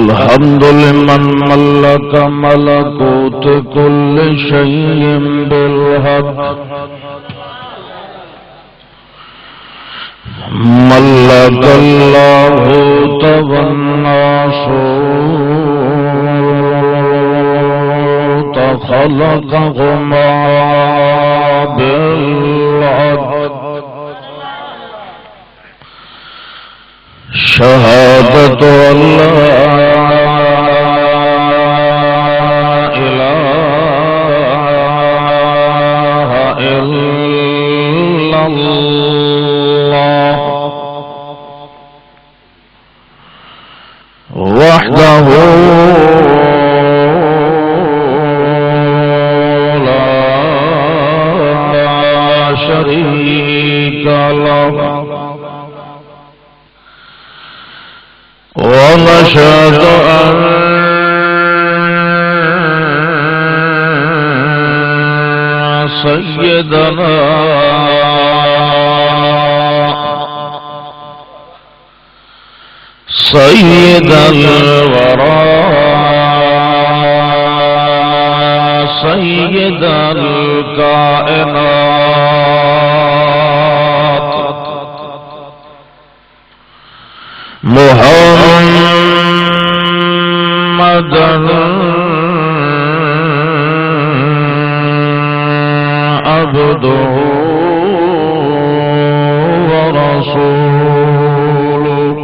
الحمد لمن ملك ملكوت كل شيء بالحق ملك اللاهوت والناسوت خلقهما بالحق شهادة أن لا إله إلا الله وحده لا شريك له ونشهد أن سيدنا سيد الورى سيد الكائنات محمدا عبده ورسوله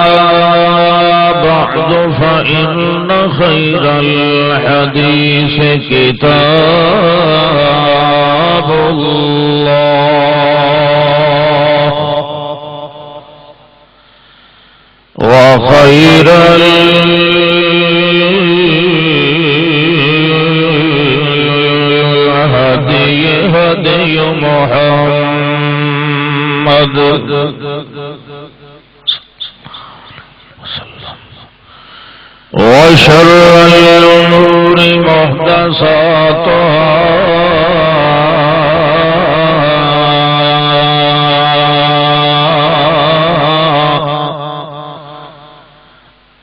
أما بعد فإن خير الحديث كتاب الله وخير الهدي هدي محمد وشر الأمور محدثاتها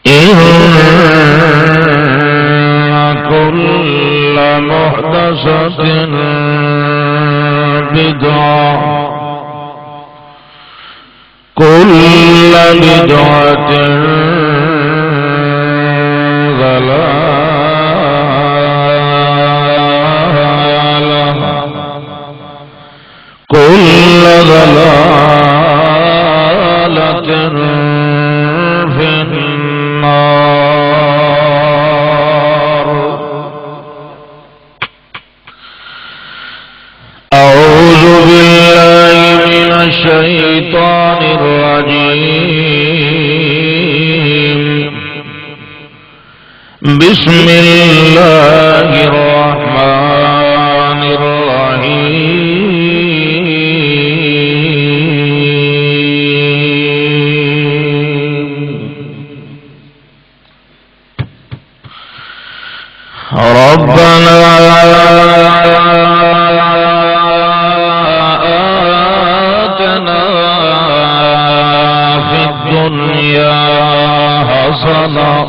إن كل محدثة بدعة كل بدعة ضلالة كل ضلالة في النار أعوذ بالله من الشيطان الرجيم بسم الله الرحمن الرحيم ربنا آتنا في الدنيا حسنة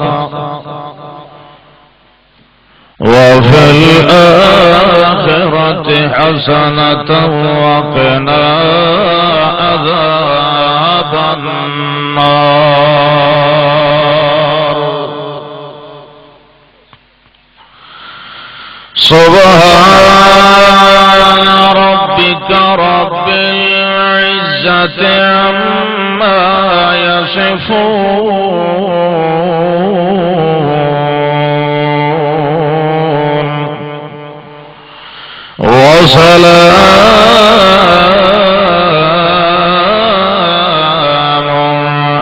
وفي الآخرة حسنة وقنا عذاب النار سبحان ربك رب العزة عما يصفون وسلام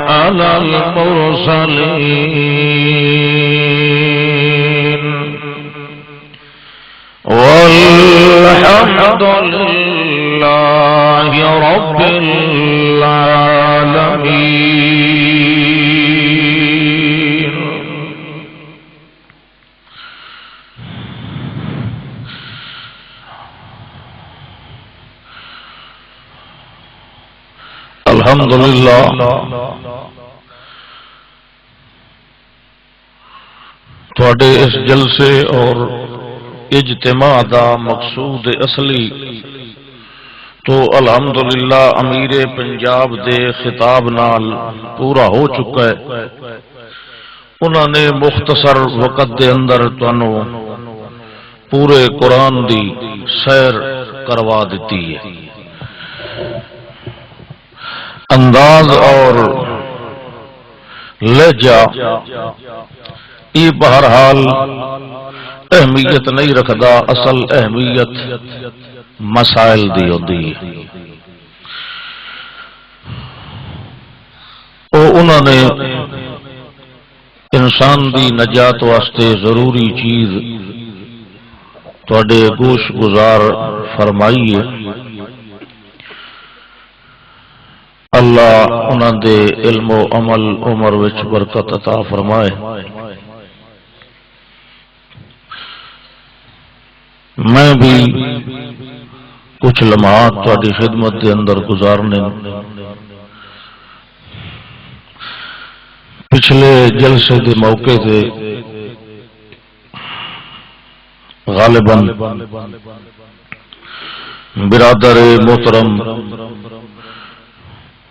على المرسلين والحمد لله رب العالمين. الحمدللہ تواڈے اس جلسے اور اجتماع دا مقصود اصلی تو الحمدللہ امیر پنجاب دے خطاب نال پورا ہو چکا ہے۔ انہوں نے مختصر وقت دے اندر تانوں پورے قرآن دی سیر کروا دیتی ہے۔ انداز اور لہجہ یہ بہرحال اہمیت نہیں رکھدا، اصل اہمیت مسائل دی ہوندی ہے۔ انہوں نے انسان دی نجات واسطے ضروری چیز تواڈے گوش گزار فرمائی ہے۔ اللہ انہوں دے علم و عمل عمر وچ برکت عطا فرمائے۔ میں بھی کچھ لمحات تواڈی خدمت دے اندر گزارنے، پچھلے جلسے دے موقع سے غالباً برادر محترم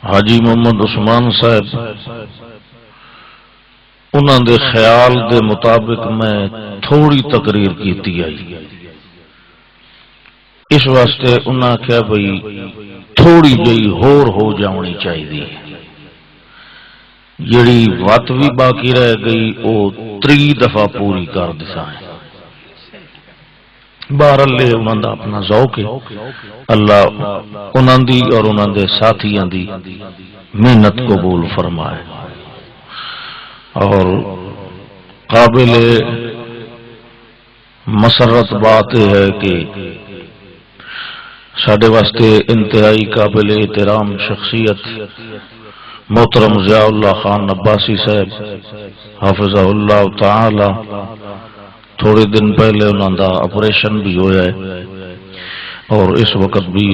حاجی محمد عثمان صاحب انہوں دے خیال دے مطابق میں تھوڑی تقریر کیتی آئی، اس واسطے انہاں کہا بھئی تھوڑی جئی ہور ہو جانی چاہیے، جڑی وقت بھی باقی رہ گئی وہ 3 دفعہ پوری کر دسا ہے۔ بہرحال انہوں دا اپنا ذوق ہے، اللہ انہوں دی اور انہوں دے ساتھیاں دی محنت قبول فرمائے۔ اور قابل مسرت بات یہ ہے کہ ساڈے واسطے انتہائی قابل احترام شخصیت محترم ضیاء اللہ خان عباسی صاحب حافظہ اللہ تعالی، تھوڑے دن پہلے انہوں دا آپریشن بھی ہوا ہے اور اس وقت بھی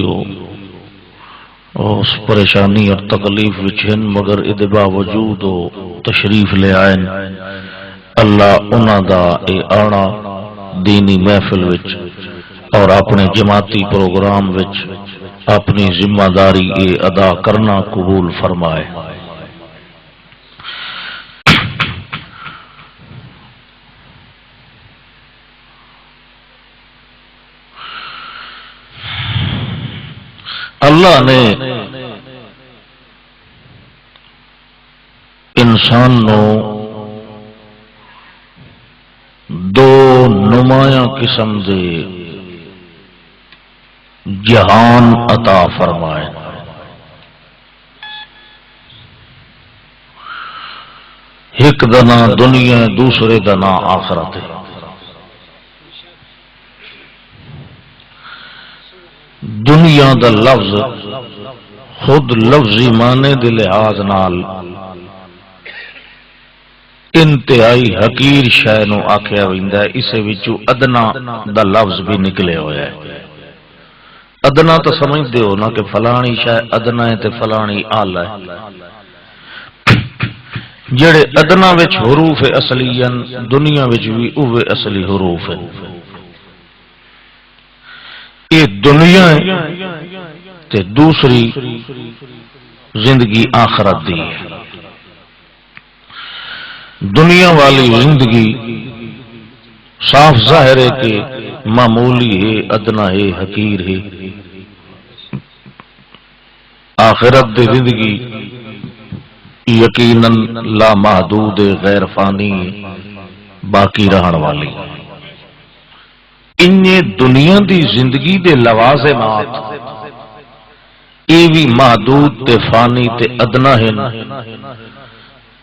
اس پریشانی اور تکلیف وچ ہیں، مگر ادے باوجود تشریف لے آئے۔ اللہ انہوں دا اے آنا دینی محفل وچ اور اپنے جماعتی پروگرام وچ اپنی ذمہ داری اے ادا کرنا قبول فرمائے۔ اللہ نے انسان نو 2 نمایاں قسم دے جہان عطا فرمائے۔ ایک دنا دنیا، دوسرے دنا آخرت۔ دنیا دا لفظ خود لفظی معنی دے لحاظ نال انتہائی حقیر شے نو آکھیا ویندا ہے، اسے وچوں ادنا دا لفظ بھی نکلے ہویا ہے۔ ادنا تو سمجھتے ہو نا کہ فلانی شے ادنا ہے تے فلانی اعلی ہے۔ جڑے ادنا وچ حروف اصلیاں دنیا وچ بھی اوے اصلی حروف ہیں۔ یہ دنیا ہے تے دوسری زندگی آخرت دی ہے۔ دنیا والی زندگی صاف ظاہر ہے کہ معمولی ہے، ادنا ہے، حقیر ہے۔ آخرت دی زندگی یقیناً لا محدود غیر فانی باقی رہن والی۔ ان دنیا دی زندگی دے لوازمات یہ بھی محدود تے فانی تے ادنا ہیں۔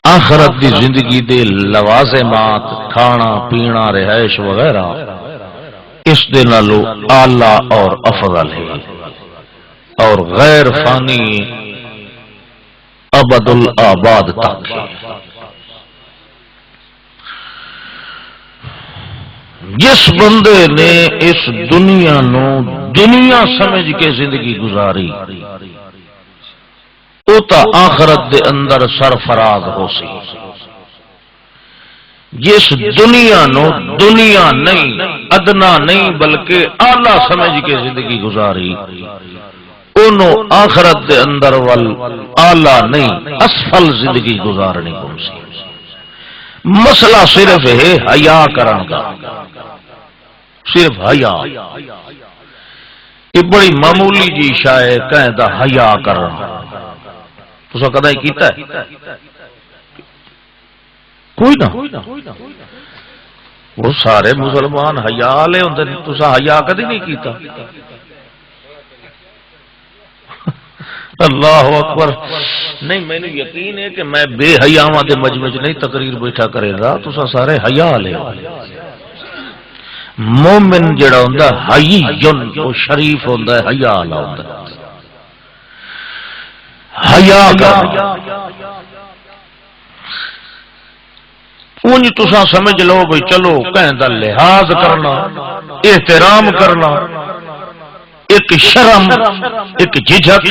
آخرت دی زندگی دے لوازمات کھانا پینا رہائش وغیرہ اس دے نالو اعلی اور افضل ہے اور غیر فانی ابد الآباد تک ہے۔ جس بندے نے اس دنیا نو دنیا سمجھ کے زندگی گزاری او تا آخرت دے اندر سرفراز ہو سی جس دنیا نو دنیا نہیں ادنا نہیں بلکہ اعلی سمجھ کے زندگی گزاری انہوں آخرت دے اندر وال اعلی نہیں اسفل زندگی گزارنی کون سی مسئلہ صرف ہے حیا کرن کا صرف حیا یہ بڑی معمولی جی شاید کہیں دا حیا کرنا تو سا کدھائی کیتا ہے کوئی نہ وہ سارے مسلمان حیا لے ہوندے تو سا حیا کدی نہیں کیتا اللہ اکبر نہیں میں نے یقین ہے کہ میں بے حیاواں دے مجمع نہیں تقریر بیٹھا کرے گا تو سا سارے حیا لے مومن جڑا ہوندا حی جن وہ شریف ہوندا ہے حیا والا ہوندا حیا کا اونج تساں سمجھ لو بھئی چلو کہیں دا لحاظ کرنا احترام کرنا ایک شرم ایک جھجک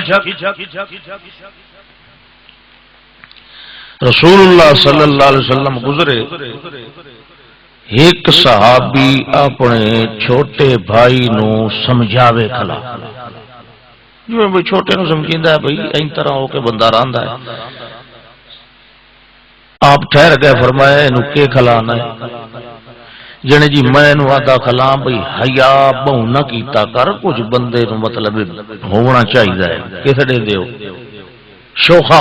رسول اللہ صلی اللہ علیہ وسلم گزرے ایک صحابی اپنے چھوٹے بھائی نو سمجھاوے کھلا جو بھئی چھوٹے نو سمجھیندا ہے بھئی این طرح ہو کے بندہ رہندا ہے آپ ٹھہر گئے فرمایا انہوں کے کھلانا ہے جنے جی میں انہوں آدھا کھلام بھئی حیا بہو نہ کیتا کر کچھ بندے نو مطلب ہونا چاہیے ہے کیسے دے دیو شوخا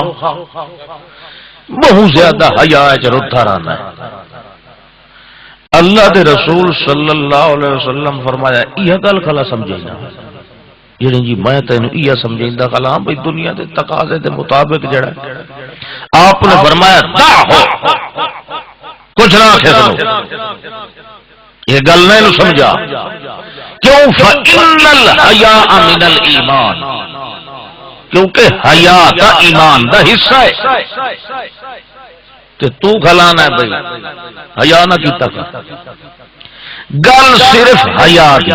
بہو زیادہ حیا ہے چروتھا رہنا ہے اللہ دے رسول صلی اللہ علیہ وسلم فرمایا یہ گل کھلا سمجھینا جنے جی میں تینوں یہ سمجھیندا کلام بھئی دنیا دے تقاضے دے مطابق جڑا آپ نے فرمایا دا ہو کچھ نہ کھسلو یہ گل نہیں سمجھا کیوں فإن الحیاء من الایمان کیونکہ حیا کا ایمان دا حصہ ہے کہ تو کھلانا ہے بھئی حیا نہ کیتا کر گل صرف حیا دی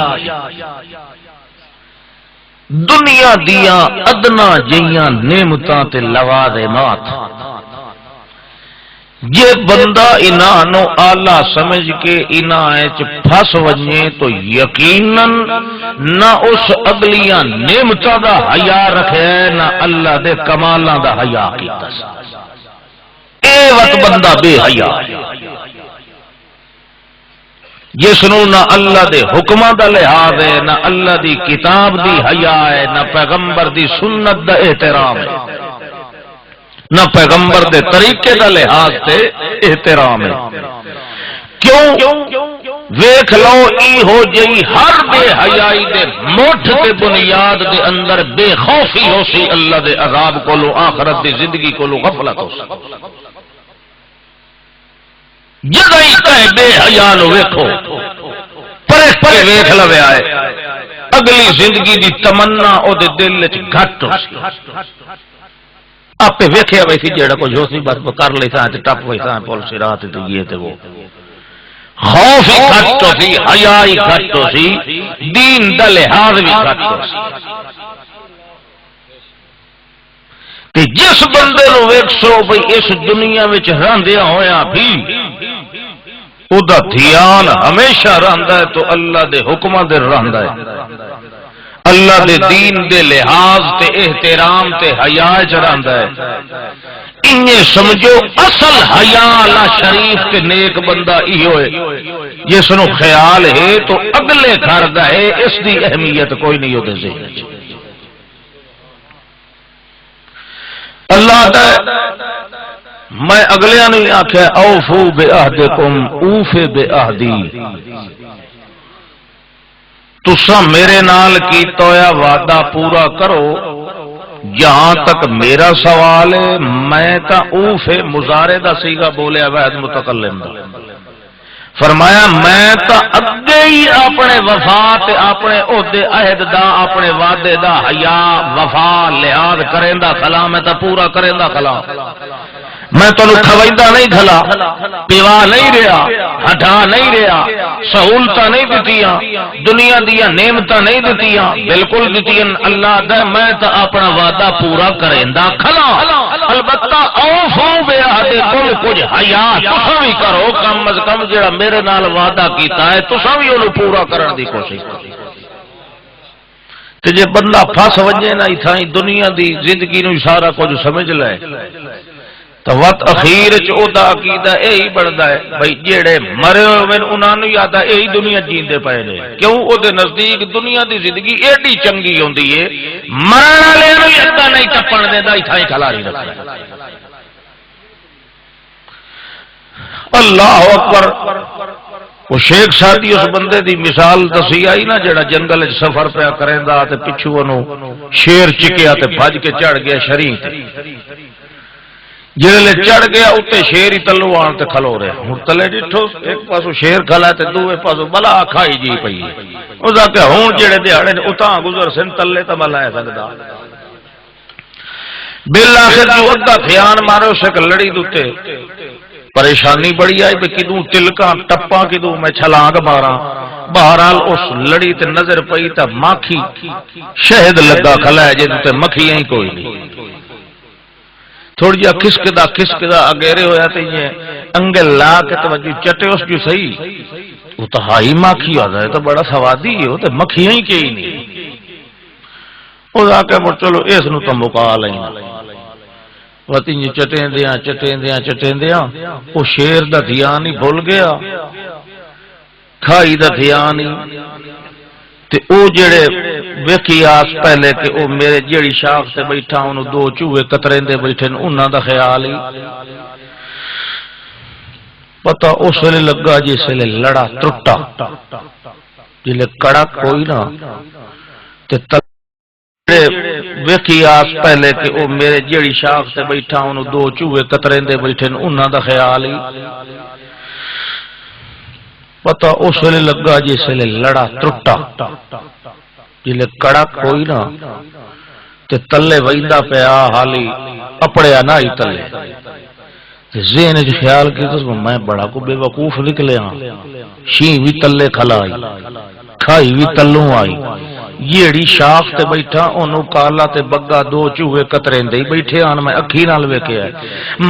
دنیا دیا ادنا جیاں نعمتاں تے لوازمات جے بندہ انہاں نو آلہ سمجھ کے انہاں وچ پھس ونجے تو یقیناً نہ اس اگلیاں نعمتاں دا حیا رکھے نہ اللہ دے کمالاں دا حیا کیتا اے وقت بندہ بے حیا جس نو نہ اللہ دے حکماں دا لحاظ ہے نہ اللہ دی کتاب دی حیا ہے نہ پیغمبر دی سنت دا احترام ہے نہ پیغمبر دے طریقے دا لحاظ تے احترام ہے کیوں ویکھ لو ای ہو جئی ہر بے حیائی دے مٹھ تے بنیاد دے اندر بے خوفی ہو سی اللہ دے عذاب کولو آخرت دی زندگی کولو غفلت ہو سی جدائی کہے بے حیا نو ویکھو پرے پرے ویکھ لوے آئے اگلی زندگی دی تمنا او دے دل وچ گھٹ ہو سی آپ ویکھیا ویسی جیڑا کچھ ہو سی بس کر لے سا تے ٹپ وے سا پولیس رات تے یہ تے وہ خوف ہی گھٹ ہو سی حیا ہی گھٹ ہو سی دین دا لحاظ بھی گھٹ ہو سی کہ جس بندے نو ویکھو بھئی اس دنیا وچ رہندیا ہویا بھی او دا دھیان ہمیشہ رہندا ہے تو اللہ دے حکماں دے رہندا ہے اللہ دے دین دے لحاظ تے احترام تے حیا وچ رہندا ہے انہیں سمجھو اصل حیا والا شریف تے نیک بندہ ای ہوئے جس نو خیال ہے تو اگلے گھر دا ہے اس دی اہمیت کوئی نہیں ہوتے ذہن وچ اللہ دا میں اگلیاں نہیں آکھیا اوفو بے عہدکم اوفے بے عہدی تساں میرے نال کیتا ہویا وعدہ پورا کرو جہاں تک میرا سوال ہے میں تا اوفے مضارع دا سیغہ بولیا واحد متکلم دا فرمایا میں تا اگے ہی اپنے وفا تے اپنے عہدے عہد دا اپنے وعدے دا حیا وفا لحاظ کریندا کھلا میں تا پورا کریندا کھلا میں تمہیں کھوائیدا نہیں کھلا، پیوا نہیں رہا، ہٹا نہیں رہا، سہولت نہیں دتیاں، دنیا دیا نعمت نہیں دتیاں، بالکل دتیاں اللہ دا، میں تا اپنا وعدہ پورا کریندا کھلا، البتہ اوفو بعہدکم، کچھ حیا تساں بھی کرو، کم از کم جڑا میرے نال وعدہ کیتا ہے تساں بھی اونوں پورا کرن دی کوشش کرو۔ تے جے بندہ پھس وجے نہ ایتھاں دنیا دی زندگی نو سارا کچھ سمجھ لے تو وقت اخیر چ او دا عقیدہ یہی بنتا ہے بھائی جیڑے مرے ہوئے انہاں نوں یاد ہے یہی دنیا جیندے پئے نے، کیوں او دے نزدیک دنیا دی زندگی ایڈی چنگی ہوندی ہے، مرن والے نوں یاد نہیں ٹپن دیندا، ایتھاں ہی کھلاری رکھدا۔ اللہ اکبر۔ وہ شیخ سادی اس بندے دی مثال دسی آئی نا جڑا جنگل وچ سفر پیا کریندا تے پچھوں اونوں شیر چکیا تے بھج کے چڑھ گیا شری تے، جلے چڑھ گیا اتنے شیر ہی تلو آن تے کھلو رہے، ہن تلے ڈٹھو ایک پاسو شیر کھلا تے دوے پاسو بلا کھائی جی پئی، اس کہ ہن جڑے دیہاڑے اتاں گزر سن تلے تے میں لے سکدا۔ بالآخر جو ادا دھیان مارو سک لڑی دوتے پریشانی بڑی آئی، کدوں تلکاں ٹپاں کدوں میں چھلانگ ماراں، بہرحال اس لڑی تے نظر پئی تے ماکھی شہد لگا کھلا ہے جے تے مکھیاں ہی کوئی نہیں، تھوڑی جا کھسکدا اگیرے ہویا تے یہ انگل لا کے توجہ چٹے اس جو صحیح، وہ تو ہائی ماکھی آ جائے تو بڑا سوادی ہے، وہ تو مکھیاں ہی کہیں نہیں، وہ آ کے چلو اس نو تو مکا لینا، چٹیں دیاں وہ شیر دا دھیان ہی بھول گیا، کھائی دا دھیان ہی تے او جڑے ویکھی آس پہلے کہ او میرے جیڑی شاخ سے بیٹھا انہوں دو چوہے کتریندے بیٹھے انہاں دا خیال ہی پتہ اس ویلے لگا جس ویلے لڑا ٹوٹا، جلے کڑک ہوئی نا تے ویکھی آس پہلے کہ او میرے جیڑی شاخ سے بیٹھا انہوں دو چوہے کتریندے بیٹھے انہاں دا خیال ہی پتہ اس ویلے لگا جس ویلے لڑا ٹوٹا، جلے کڑک ہوئی نا تے تلے ویندا پیا حالی اپڑیا نہ ہی تلے، ذہن وچ خیال کیتا میں بڑا کو بے وقوف نکلیا، شیں بھی تلے کھلائی کھائی بھی تلوں آئی، جیڑی شاخ تے بیٹھا اونوں کالا تے بگا دو چوہے کتریندے ہی بیٹھے آن، میں اکھی نال ویکھیا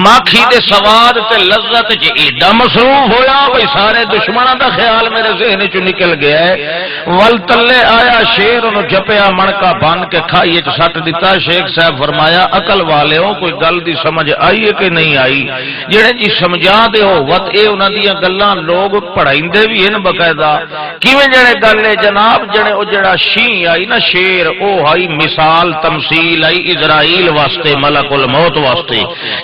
ماکھی دے سواد تے لذت وچ ایڈا مصروف ہویا بھئی سارے دشمناں دا خیال میرے ذہن چوں نکل گیا ہے، ول تلے آیا شیر انہوں جپیا مڑکا بن کے کھائی وچ سٹ دتا۔ شیخ صاحب فرمایا عقل والیو کوئی گل دی سمجھ آئی ہے کہ نہیں آئی؟ جڑے جی سمجھا دے ہو وت اے انہاں دیاں گلاں لوگ پڑھائیندے بھی ہیں باقاعدہ، کیویں جڑے گل ہے جناب جڑے او جڑا شیں آئی نا شیر او آئی مثال تمثیل آئی اسرائیل واسطے ملک الموت واسطے،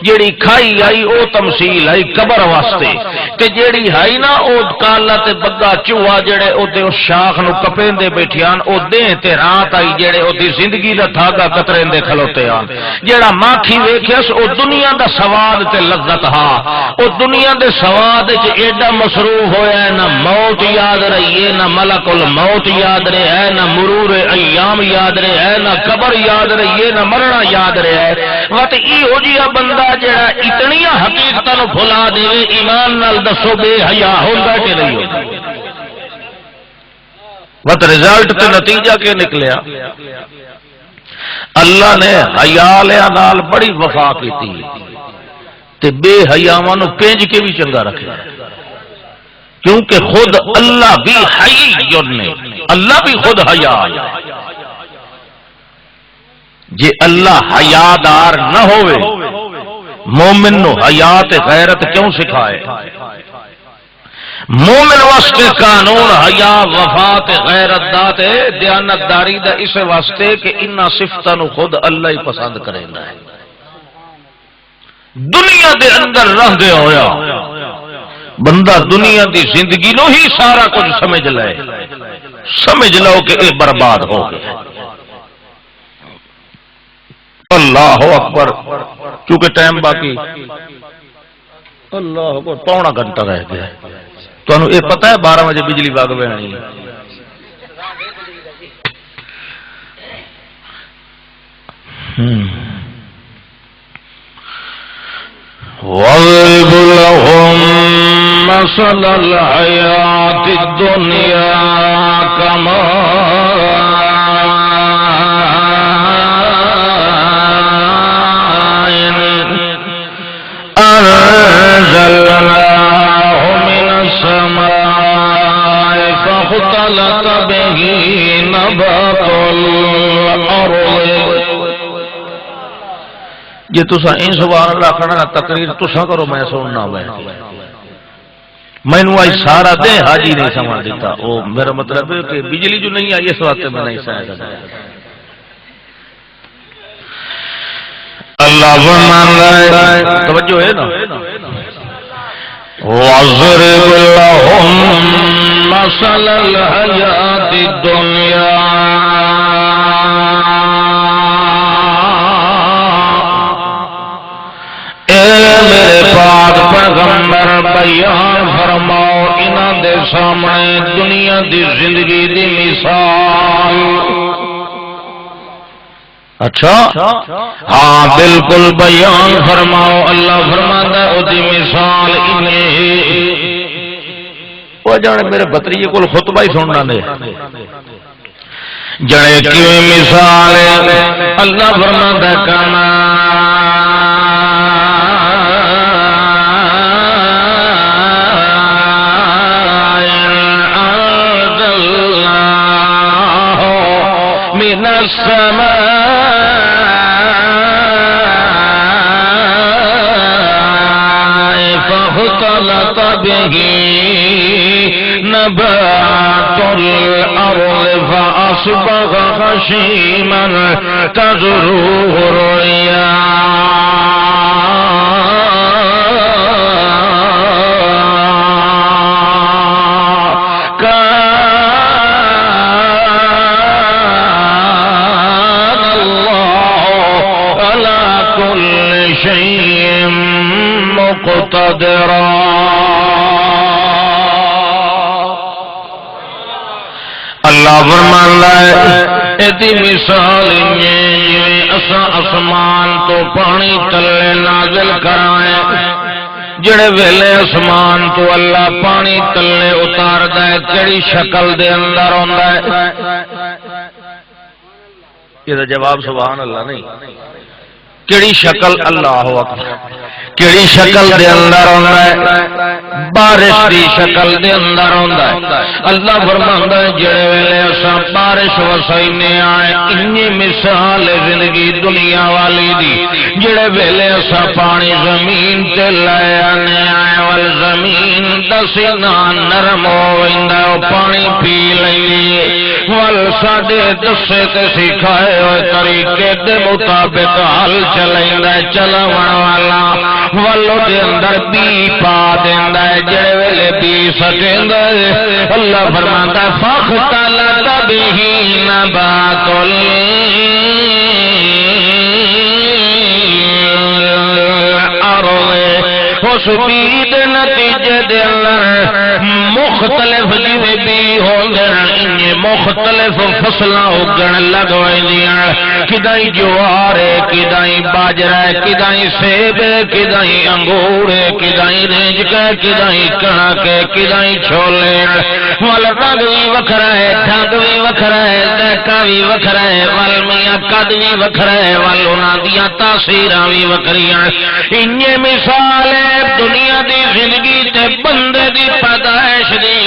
جیڑی کھائی آئی او تمثیل آئی قبر واسطے، تے جیڑی آئی نا او کالا تے بگا چوہا جڑے او تے اس شاخ نو کپیندے بیٹھیاں او دیں تے رات آئی جڑے او دی زندگی دا دھاگا کتریندے کھلوتے آن، جیڑا ماکھی ویکھیس او دنیا دا سواد تے لذت ہا، او دنیا دے سواد وچ ایڈا مصروف ہویا ہے نہ موت یاد رہی ہے نہ ملک الموت یاد رہے ہے نہ مرور ایام یاد رہے ہے نہ قبر یاد رہی ہے نہ مرنا یاد رہے ہے، وقت ایہو جہا بندہ جڑا اتنیاں حقیقتاں نو بھلا دے ایمان نال دسو بے حیا ہوندا کہ نہیں ہوندا؟ وقت رزلٹ تے نتیجہ کے نکلیا اللہ نے حیا والےاں نال بڑی وفا کیتی تے بے حیاواں نو پینج کے بھی چنگا رکھیا، کیونکہ خود اللہ بھی حی نے، اللہ بھی خود حیا، جے اللہ حیادار نہ ہوئے مومن نو حیات غیرت کیوں سکھائے؟ مومن واسطے قانون حیا وفات غیرت دا تے دیانت داری دا اس واسطے کہ انہاں صفتاں نو خود اللہ ہی پسند کریندا ہے، دنیا دے اندر رہندے ہویا بندہ دنیا دی زندگی نو ہی سارا کچھ سمجھ لے، سمجھ لو کہ یہ برباد ہو گیا۔ اللہ اکبر، کیونکہ ٹائم باقی اللہ اکبر پونا گھنٹہ رہ گیا، تمہیں یہ پتہ ہے 12 بجے بجلی باغ میں آنی ہے، واضرب لهم مثل الحياة الدنيا أنزلناه من السماء فاختلط به نبات الأرض. جی تسا این سبحان اللہ کھڑا تقریر تسا کرو میں سننا مینو آج سارا دے حاجی نہیں سمجھ دیتا. وہ میرا مطلب ہے کہ بجلی جو نہیں آئی اس واسطے میں نہیں سمجھ سکتا. اللہ فرمان رہا ہے توجہ ہے نا وَاضْرِبْ لَهُمْ مَثَلَ الْحَيَاةِ الدُّنْيَا میرے پاک پیغمبر بیان فرماؤ انہاں دے سامنے دنیا دی زندگی دی مثال. اچھا ہاں بالکل بیان فرماؤ. اللہ فرماتا ہے دی مثال انہیں وہ جانے میرے بطریے کو خطبہ ہی سننا نے جانے کیوں مثال ہے. اللہ فرماتا ہے کانا من السماء فاختلط به نبات الأرض فأصبح هشيما تذروه الرياح شيء مقتدرا. اللہ فرماندا ہے ایدی مثال جویں اساں آسمان تو پانی تلے نازل کرائیں. جڑے ویلے آسمان تو اللہ پانی تلے اتاردا ہے کیڑی شکل دے اندر ہوندا ہے؟ یہ جواب سبحان اللہ نہیں. کیڑی شکل اللہ اکبر کیڑی شکل دے اندر ہوندا ہے؟ بارش دی شکل دے اندر ہوندا ہے. اللہ فرماندا ہے جڑے ویلے اساں بارش وسائنے آئے انہی مثال زندگی دنیا والی دی. جڑے ویلے اساں پانی زمین تے لے آنے آئے ول زمین دا سینہ نرم ہو ویندا او پانی پی لئیے ول ساڈے دسے تے سکھائے ہوئے طریقے دے مطابق حل چلائندا ہے چلاون والا ولو دے اندر بی پا دیندا ہے جڑے ویلے بی سٹیندا ہے. اللہ فرماندا ہے فاختلط به نبات الارض. اس بید نتیجے دے اندر مختلف جویں بھی ہوندے ہیں مختلف فصلاں اگن لگ ویندیاں. کدائی جوار ہے کدائی باجرا ہے کدائی سیب ہے کدائی انگور ہے کدائی رینج کا کدائی کنک ہے کدائی چھولے ول رنگ بھی وکھرا ہے ڈھنگ بھی وکھرا ہے ذائقہ بھی وکھرا ہے ول میاں قد بھی وکھرا ہے ول انہاں دیاں تاثیراں بھی وکھریاں. انہی مثال ہے دنیا دی زندگی تے بندے دی پیدائش دی.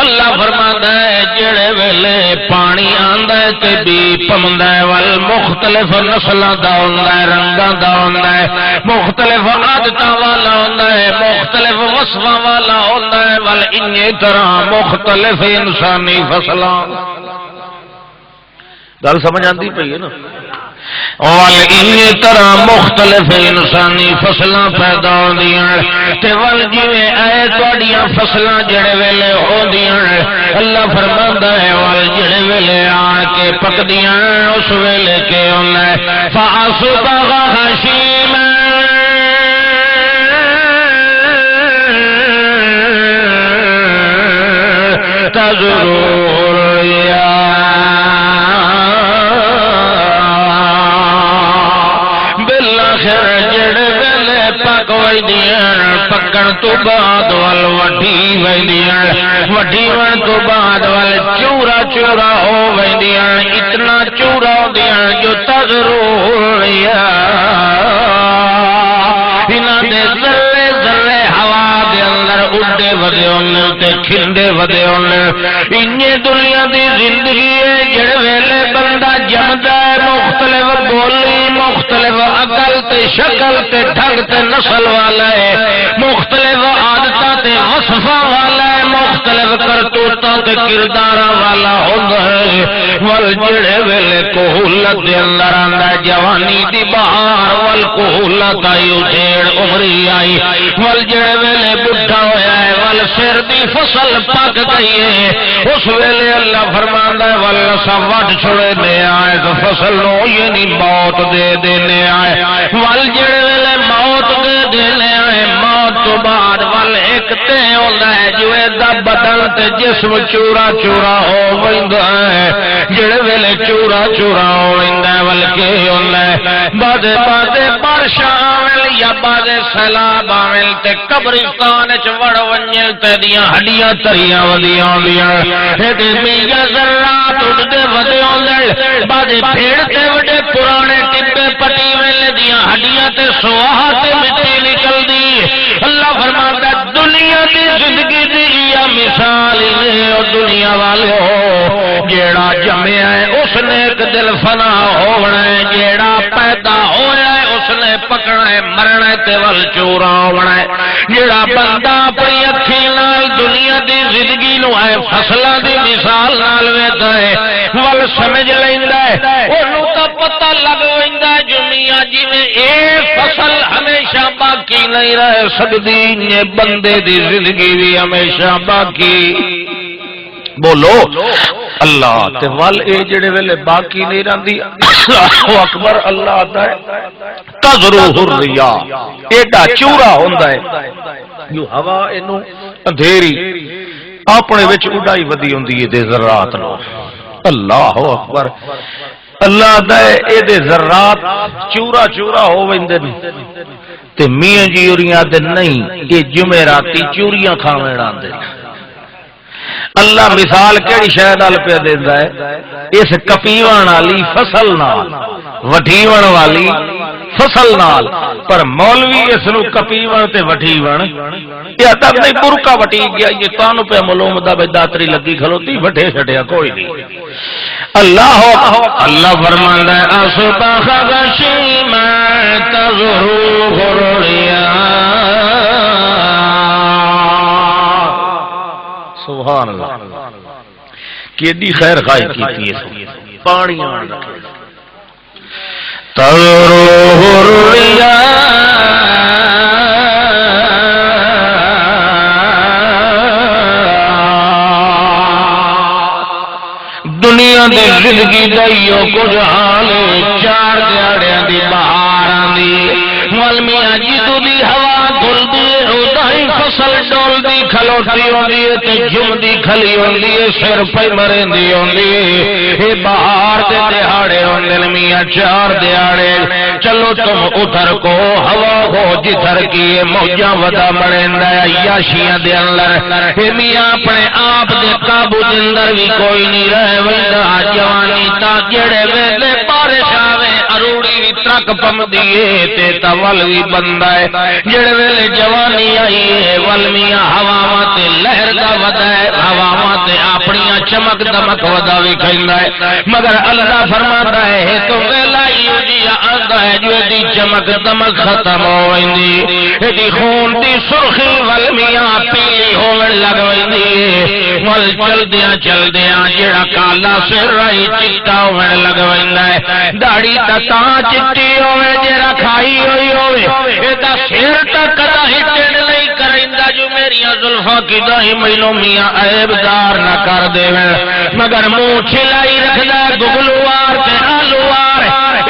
اللہ فرماندا ہے جڑے ویلے پانی آندا ہے تے بھی پمدا ہے ول مختلف نسلاں دا ہوندا ہے رنگاں دا ہوندا ہے مختلف عادتاں والا ہوندا ہے مختلف وصفاں والا ہوندا ہے ول انہی طرح مختلف انسانی فصلاں. گل سمجھ آندی پئی ہے نا. ول انہی طرح مختلف انسانی فصلاں پیدا ہوندیاں تے ول جویں اے تہاڈیاں فصلاں جڑے ویلے ہوندیاں اللہ فرماندا ہے ول جڑے ویلے آن کے پکدیاں اس ویلے کے ہوندا ہے فاصبح ہشیما تذرور جڑے ویلے پک ویندیاں پکن تو بعد ول وڈھی ویندیاں وڈھی ون تو بعد ول چورا چورا ہو ویندیاں اتنا چورا ہوندیاں جو تذرو یا انہاں دے ذرے ذرے ہوا دے اندر اڈے ودے ہون تے کھندے ودے ہون انہی دنیا دی زندگی ہے جڑے ویلے بندہ جمدا مختلف بولی مختلف عقل تے شکل تے ڈھنگ تے نسل والا ہے مختلف عادتاں تے وصفاں والا ہے مختلف کرتوتاں تے کرداراں والا ہوندا ہے ول جڑے ویلے کوہلت دے اندر آندا جوانی دی بہار ول کوہلت آئی اجھیڑ عمری آئی ول جڑے ویلے بڈھا ہویا ہے ول سر دی فصل پک گئی ہے اس ویلے اللہ فرماندا ہے ول سب وڈ چھڑنے آئے تو فصل نو یعنی موت دے دینے آئے ول جڑے ویلے موت دے دینے آئے موت تو بعد ول ایک تے ہوندا ہے جو دا بدن تے جسم چورا چورا ہو ویندا ہے جڑے ویلے چورا چورا ہو ویندا ہے ول کے ہوندا ہے بعدے بعدے بارشاں آویں یا بعدے سیلاب آویں تے قبرستان وچ وڑ ونجے تے دیاں ہڈیاں تریاں ودیاں ہوندیاں اے میاں ذرات اٹھدے ودے ہوندے بعدے پھیڑ تے وڈے پرانے ٹبے پٹی ویلے دیاں ہڈیاں تے سواہ تے مٹی نکلدی اللہ فرماندا دنیا دی زندگی دی یہ مثال ہے او دنیا والو جیڑا جمیا ہے اس نے ایک دل فنا ہونا ہے جیڑا پیدا ہویا ہے اس نے پکنا ہے مرنا ہے تے ول چورا ہونا ہے جیڑا بندہ اپنی اکھیں نال دنیا دی زندگی نو ہے فصلاں دی مثال نال ویکھدا ہے ول سمجھ لیندا ہے اونوں تا پتہ لگ ویندا ہے جو میاں جویں اے فصل ہمیشہ باقی نہیں رہ سکدی یہ بندے دی زندگی بھی ہمیشہ باقی بولو اللہ تے ول اے جڑے ویلے باقی نہیں رہندی اللہ اکبر اللہ آتا ہے تذروہ الرياح ایڈا چورا ہوندا ہے جو ہوا اینو اندھیری اپنے وچ اڈائی ودی ہوندی ہے تے ذرات نو اللہ اکبر اللہ دا اے دے ذرات چورا چورا ہو ویندے نے تے میاں جی اوریاں تے نہیں اے جمعراتی چوریاں کھاویں آندے اللہ مثال کیڑی شے نال پہ دیندا ہے اس کپیوان والی فصل نال وڈھیون والی فصل نال پر مولوی اس نو کپیوان تے وڈھیون یہ ادب نہیں برکا وٹی گیا یہ تانوں پہ ملوم دا داتری لگی کھلوتی وڈھے چھڈیا کوئی نہیں اللہ فرماندا ہے اصبح غشیما تذروہ الرياح سبحان اللہ کیڈی خیر خائی کیتی ہے پانی آن رکھے تذروہ الرياح دنیا دے زندگی دئیو کچھ حال چار دیاڑیاں دی بہار آندی ول میاں جی تو دی ہوا دھل دی اودائی فصل ڈول دی کھلوتی ہوندی ہے تے جم دی کھلی ہوندی ہے سر پہ مرندی ہوندی ہے اے بہار دے دہاڑے ہوندے میاں چار دیاڑے چلو تم ادھر کو ہوا ہو جدھر کی موجاں ودا بڑیندا ہے عیاشیاں دے اندر اے میاں اپنے آپ دے قابو دے اندر بھی کوئی نہیں رہ ویندا جوانی تا جڑے ویلے بارش آوے اروڑی بھی ترک پمدی ہے تے تول بھی بندا ہے جڑے ویلے جوانی آئی ہے ول میاں ہواواں تے لہر دا ودا ہے ہواواں تے اپنیاں چمک دمک ودا وی کھیندا ہے مگر اللہ فرماتا ہے تو ویلا ہی جی آندا ہے جو دی چمک دمک ختم ہو ویندی ایدی خون دی سرخی ول میاں پیلی ہون لگ ویندی ول چلدیاں جڑا کالا سر رائی چٹا ہون لگ ویندا ہے داڑھی تا چٹی ہوے جڑا کھائی ہوئی ہوے ایدا سر تک کدا ہٹن نہیں کریندا جو میریاں زلفاں کی دائی مینوں میاں عیبدار نہ کر دے مگر منہ چھلائی رکھدا گگلوار تے آلوار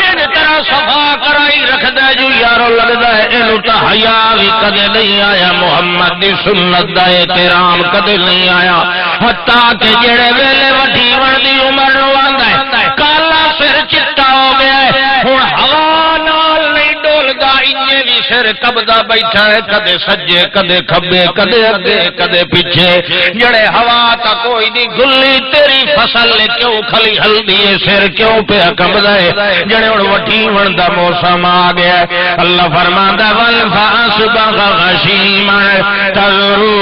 این طرح صفا کرائی رکھدا جو یارو لگدا ہے اینو تا حیا وی کدے نہیں آیا محمد دی سنت دا احترام کدے نہیں آیا حتیٰ کہ جڑے ویلے وڈھیون دی عمر نو آندا ہے کالا سر چٹا ہو گیا ہے ہن ہوا نال نہیں ڈولدا انجے بھی سر سر کبدا بیٹھا ہے کدے سجے کدے کھبے کدے اگے کدے پیچھے جڑے ہوا تا کوئی نہیں گلی تیری فصل نے کیوں کھلی ہلدی ہے سر کیوں پہ کبدا ہے جڑے ہن وٹھی ون دا موسم آ گیا اللہ فرماندا ول فاصبغ غشیما تذرو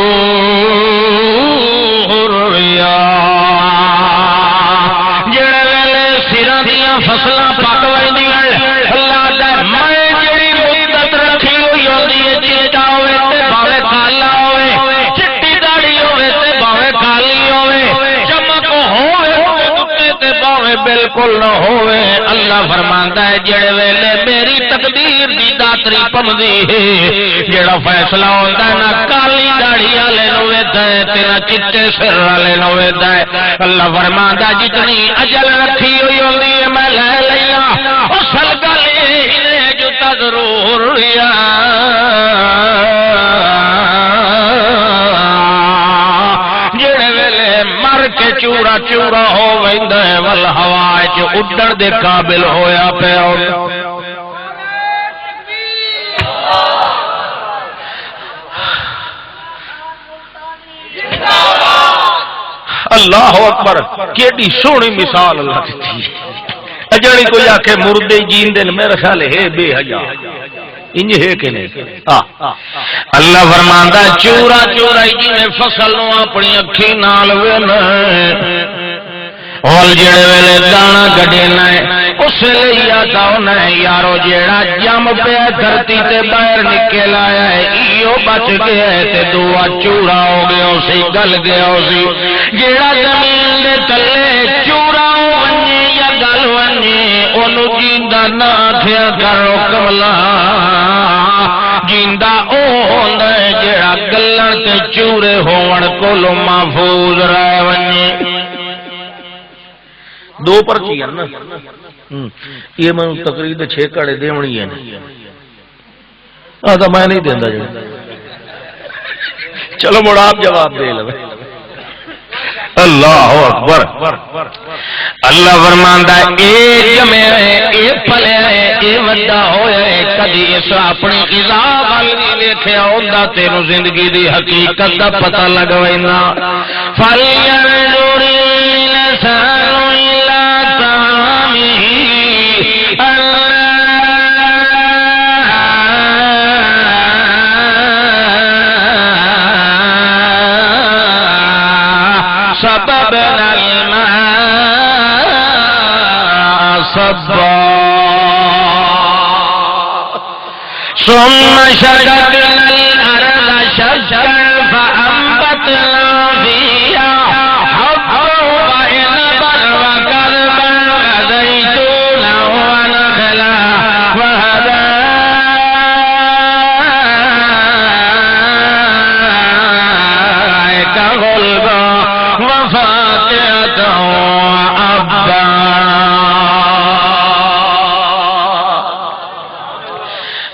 جڑے ویلے سراں دیاں فصلاں پک ویندیاں اللہ دا میں جڑی مدت رکھی ہوئی ہوندی ہے چٹا ہوے تے بھاوے کالا ہوے چٹی داڑھی ہوے تے بھاوے کالی ہوے چمک ہوے تے تے بھاوے بالکل نہ ہوے اللہ فرماندا ہے جڑے ویلے میری تقدیر دی داتری پمدی ہے جڑا فیصلہ ہوندا ہے نہ کالی داڑھی والے نو ویدا ہے تے نہ چٹے سر والے نو ویدا ہے اللہ فرماندا جتنی اجل رکھی ہوئی ہوندی ہے میں لے لیا اصل گل یہ جو تضرور جڑے ویلے مر کے چورا چورا ہو ویندا ہے ول ہوا وچ اڈن دے قابل ہویا پیا اللہ اکبر کیڑی سونی مثال اللہ دیتی اجڑی کوئی آکھے مردے جیندے میرا خیال ہے بے حیا انج ہے کہ نہیں اللہ فرماندا چورا چورا جی نے فصل نو اپنی اکھی نال وینا اور جڑے ویلے دانا گڈینا ہے اس لیے یاد آنا ہے یارو جیڑا جم پیا دھرتی تے باہر نکل آیا ہے ایو بچ گیا ہے تے دوا چورا ہو گیا سی گل گیا سی جیڑا زمین دے تلے چورا ہو ونجے یا گل ونجے اونوں جیندا نہ آکھیا کرو کملا جیندا او ہوندا ہے جیڑا گلاں تے چورے ہون کولوں محفوظ رہ ونجے دو پرچی ہیں نا یہ میں تقریر 6 کڑے دیونی ہے تو میں نہیں دینا جو چلو مڑا آپ جواب دے لو اللہ اکبر اللہ فرماندا ہے اے جمیا ہے اے پلیا ہے اے وڈا ہویا ہے کدی اس اپنی اذا ول نہیں ویکھیا ہوندا تینوں زندگی دی حقیقت دا پتہ لگ وینا فَلْيَنْظُرِ الْإِنسَانُ صببنا الماء صبا ثم شققنا الأرض شقا فأنبتنا فيها حبا وعنبا وكرما وزيتونا ونخلا وحدائق غلبا وفاكهة وأبا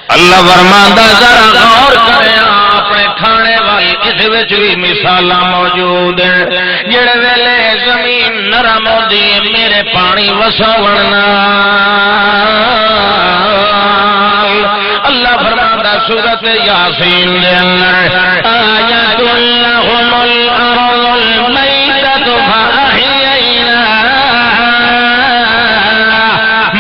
اللہ فرماندا ذرا غور کرے اپنے کھانے والی اس وچ بھی مثالاں موجود ہیں جڑے ویلے زمین نرم ہوندی ہے میرے پانی وساون نال اللہ فرماندا سورۃ یاسین دے اندر آیات لہم الارض المیتۃ فاحیینا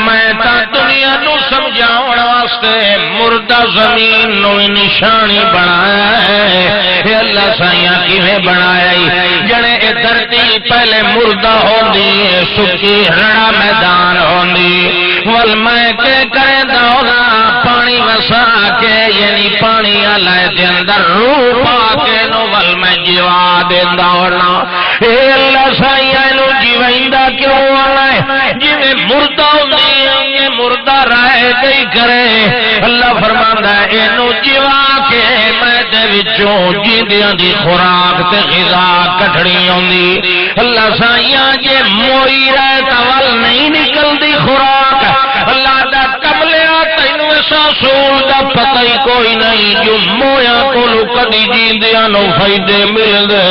میں تا دنیا نو سمجھاون واسطے مردہ زمین نو نشانی بنایا ہے اللہ سائیاں کیویں بنایا جڑے اے دھرتی پہلے مردہ ہوندی سکی رڑا میدان ہوندی ول میں کے کریندا ہونا پانی وسا کے یعنی پانی اللہ دے اندر روح پا کے نو ول میں جیوا دیندا ہونا اے اللہ سائیاں نو جیویندا کیوں ہونا ہے جویں مردہ ہوندی ہے مردہ رہ گئی کرے اللہ فرماندا ہے اینو جیوا کے میں دے وچوں جیندیاں دی خوراک تے غذا کڈھنی ہوندی اللہ سائیاں جے موئی رہے تول نہیں نکلدی خوراک اللہ دا کملیا تینوں اس اصول دا پتہ ہی کوئی نہیں جو مویا کولو کدی جیندیاں نو فائدے ملدے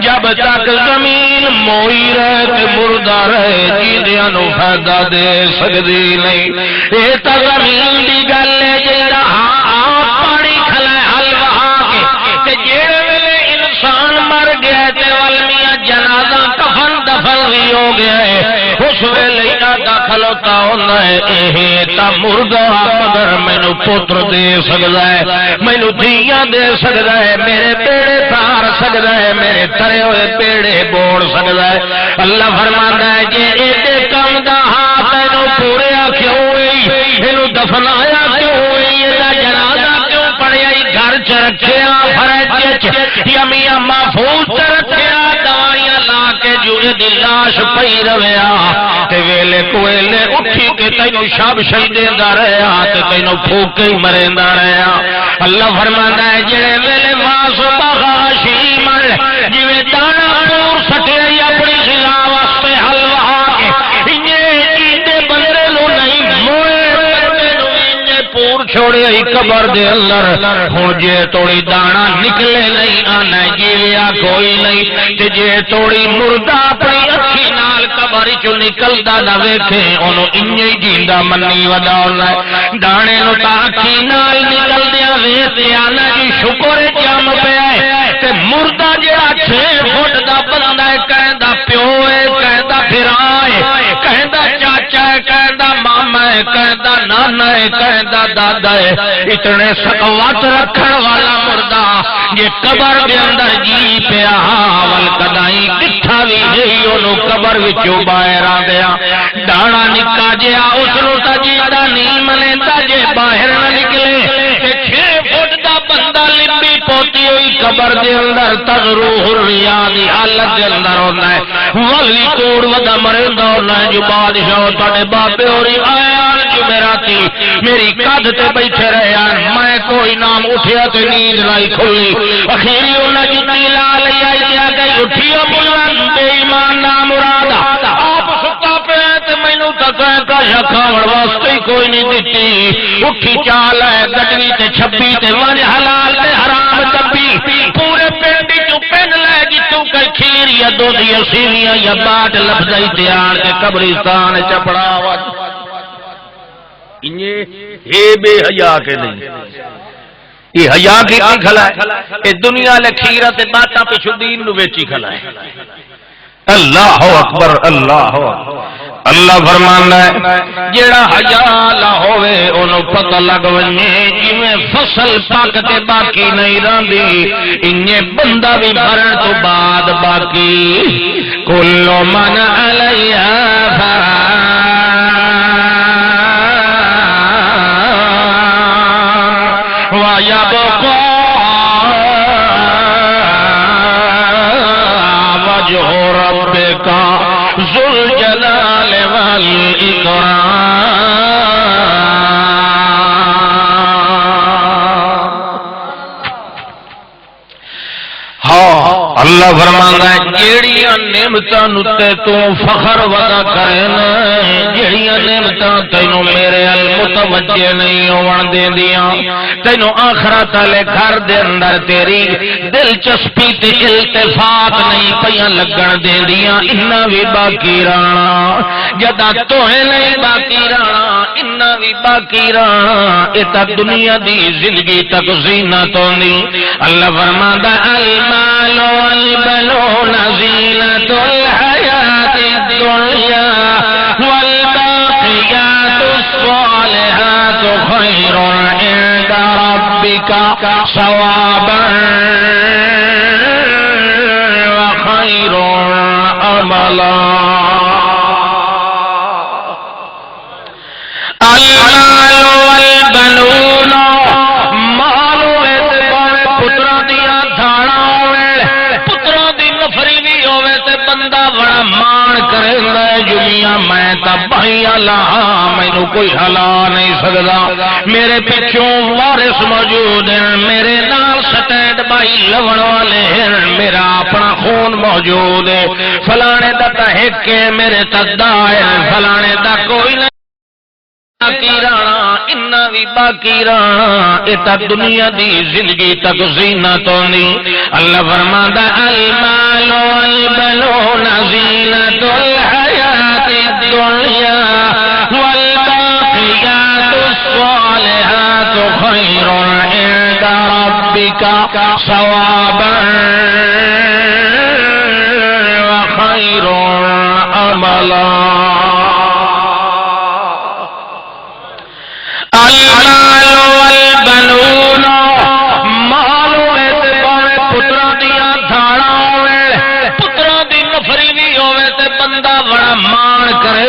جب تک زمین موئی رہے تے مردہ رہے جیندیاں نو فائدہ دے سکدی نہیں اے تا زمین دی گل راضی ہو گیا ہے اس ویلے آقا کھلوتا ہونا ہے اے تا مردہ مگر مینوں پتر دے سکدا ہے مینوں دھیاں دے سکدا ہے میرے بیڑے تار سکدا ہے میرے ترے ہوئے بیڑے بوڑ سکدا ہے اللہ فرماندا ہے جے ایڈے کم دا ہاتھ اینو پوریا کیوں ہوئی اینو دفنایا کیوں ہوئی ایدا جنازہ کیوں پڑھیا گھر چ رکھیا فرج چ یا میاں محفوظ چ رکھیا دوائیاں لا کے جو دی لاش پئی رویا تے ویلے کویلے اٹھی کے تینوں شب شہیدیندا رہیا تے تینوں پھوکے ہی مریندا رہیا اللہ فرماندا ہے جڑے ویلے واس بغاشی مر جویں دانا پور سٹیا اپنی غذا واسطے حلوا کے انجے بندے نو نہیں موئے پور چھوڑے ہی قبر دے اندر ہن جے توڑی دانا نکلے نہیں آنا جیویا کوئی نہیں تے جے توڑی مردہ اپنی اکھی نال قبر چوں نکلدا نہ ویکھے اونوں انج ہی جیندا منی وڈاونا دانے نو تا اکھی نال نکلدیا ویکھیا نہ جی شکر جم پیا تے مردہ جڑا 6 فٹ دا بندہ ہے کہندا پیو ہے کہندا بھرا ہے کہندا چاچا ہے کہندا ماما ہے کہندا نانا ہے کہندا دادا ہے اتنے سقوات رکھن والا مردہ یہ قبر دے اندر جی پیا ول کدائی کٹھا بھی جئی اونوں قبر وچوں باہر آ گیا دانا نکا جیا اس نو تا جیندا نہیں منیندا جے باہر نہ نکلے تے 6 فٹ دا بندہ لمبی پوتی ہوئی قبر دے اندر تغروح الریاض حالت دے اندر ہوندا ہے ولی کوڑ ودا مریندا ہوندا ہے جو بادشاہ تواڈے بابے ہوری آیا جمعراتی میری قد تے بیٹھے رہے ہیں میں کوئی نام اٹھیا تے نیند نہیں کھلی اخیری انہاں جتی لا لیا کیا گئی اٹھیا بلند بے ایمان نام مراد آپ ستا پہ تے مینوں تک کا کھاون واسطے کوئی نہیں دتی اٹھی چال ہے گڈوی تے چھبی تے ون حلال تے حرام چبی پورے پنڈ چوں پن لے جتوں کہ کھیر یا دودھ یا سیویاں یا باٹ لفظی تے آن کے قبرستان چپڑا یہ بے حیا کے نہیں یہ حیا کی کھلا ہے یہ دنیا لکھیرت باتاں پچھو دین نو ویچی کھلا ہے اللہ اکبر اللہ اللہ فرماندا ہے جیڑا حیا نہ ہوے اونوں پتہ لگ ونجے جویں فصل پک تے باقی نہیں رہندی انجے بندہ بھی مرن تو بعد باقی کل من علیہا وَيَبْقَى وَجْهُ رَبِّكَ ذُو الْجَلَالِ وَالْإِكْرَامِ اللہ فرماندا ہے جیڑیاں نعمتاں نُتے تو فخر ودا کرن جیڑیاں نعمتاں تینوں میرے ال متوجہ نہیں ہون دیندیاں تینوں آخرت والے گھر دے اندر تیری دلچسپی تے التفات نہیں پیاں لگن دیندیاں انہاں وی باقی رہنا جدا توہیں نہیں باقی رہنا انہاں وی باقی رہنا اے تا دنیا دی زندگی تک زینت ہوندی اللہ فرماندا المال والبنون زینت الحیات الدنیا والباقیات الصالحات خیر عند ربک ثوابا وخیر عملا المال والبنون مال پترا دیا دھاڑا بندہ بڑا مان کرے جمیا میں تا بھائی اللہ مینوں کوئی ہلا نہیں سکتا میرے پچھوں وارث موجود ہیں میرے نال سٹینڈ بائی لون والے ہیں میرا اپنا خون موجود ہے فلانے دا تا ایک ہے میرے تا دا ہے فلانے دا کوئی نہیں باقی رہنا انہاں وی باقی رہنا اے تا دنیا دی زندگی تک زینت ہوندی اللہ فرماندا المال والبنون زینت الحیات الدنیا والباقیات الصالحات خیر عند ربک ثوابا وخیر عملا المال والبنون مال ہوئے تے باوے پتراں دیاں دھاڑاں ہوئے پتراں دی نفری بھی ہوئے تے بندہ بڑا مان کرے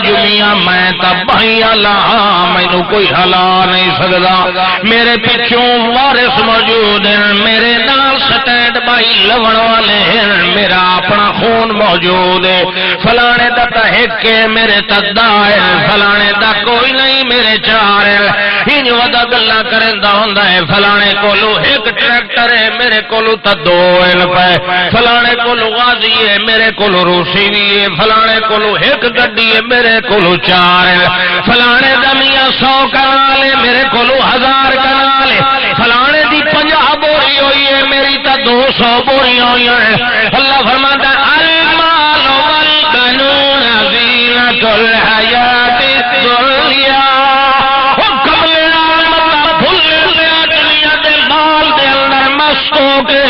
جو میاں میں تا بھائیاں لاہاں مینوں کوئی ہلا نہیں سکدا میرے پچھوں وارث موجود ہیں میرے نال سٹینڈ بائی لون والے ہیں میرا اپنا خون موجود ہے فلانے دا تا ایک ہے میرے تدا ہے فلانے دا کوئی نہیں میرے چار ہے انج ودا گلاں کرندا ہوندا ہے فلانے کولو ایک ٹریکٹر ہے میرے کولو تا دو ہیں پے فلانے کولو غازی ہے میرے کولو روسی بھی ہے فلانے کولو ایک گڈی ہے میرے کولو چار ہے فلانے دا میاں 100 کنال ہے میرے کولو 1000 کنال ہے فلانے دی 50 بوری ہوئی ہے میری تا 200 بوری ہوئی ہیں اللہ فرماتا ہے المال والبنون زینۃ الحیات الدنیا حکم لیا مطلب بھول لیا دنیا دے مال دے اندر مست ہو کے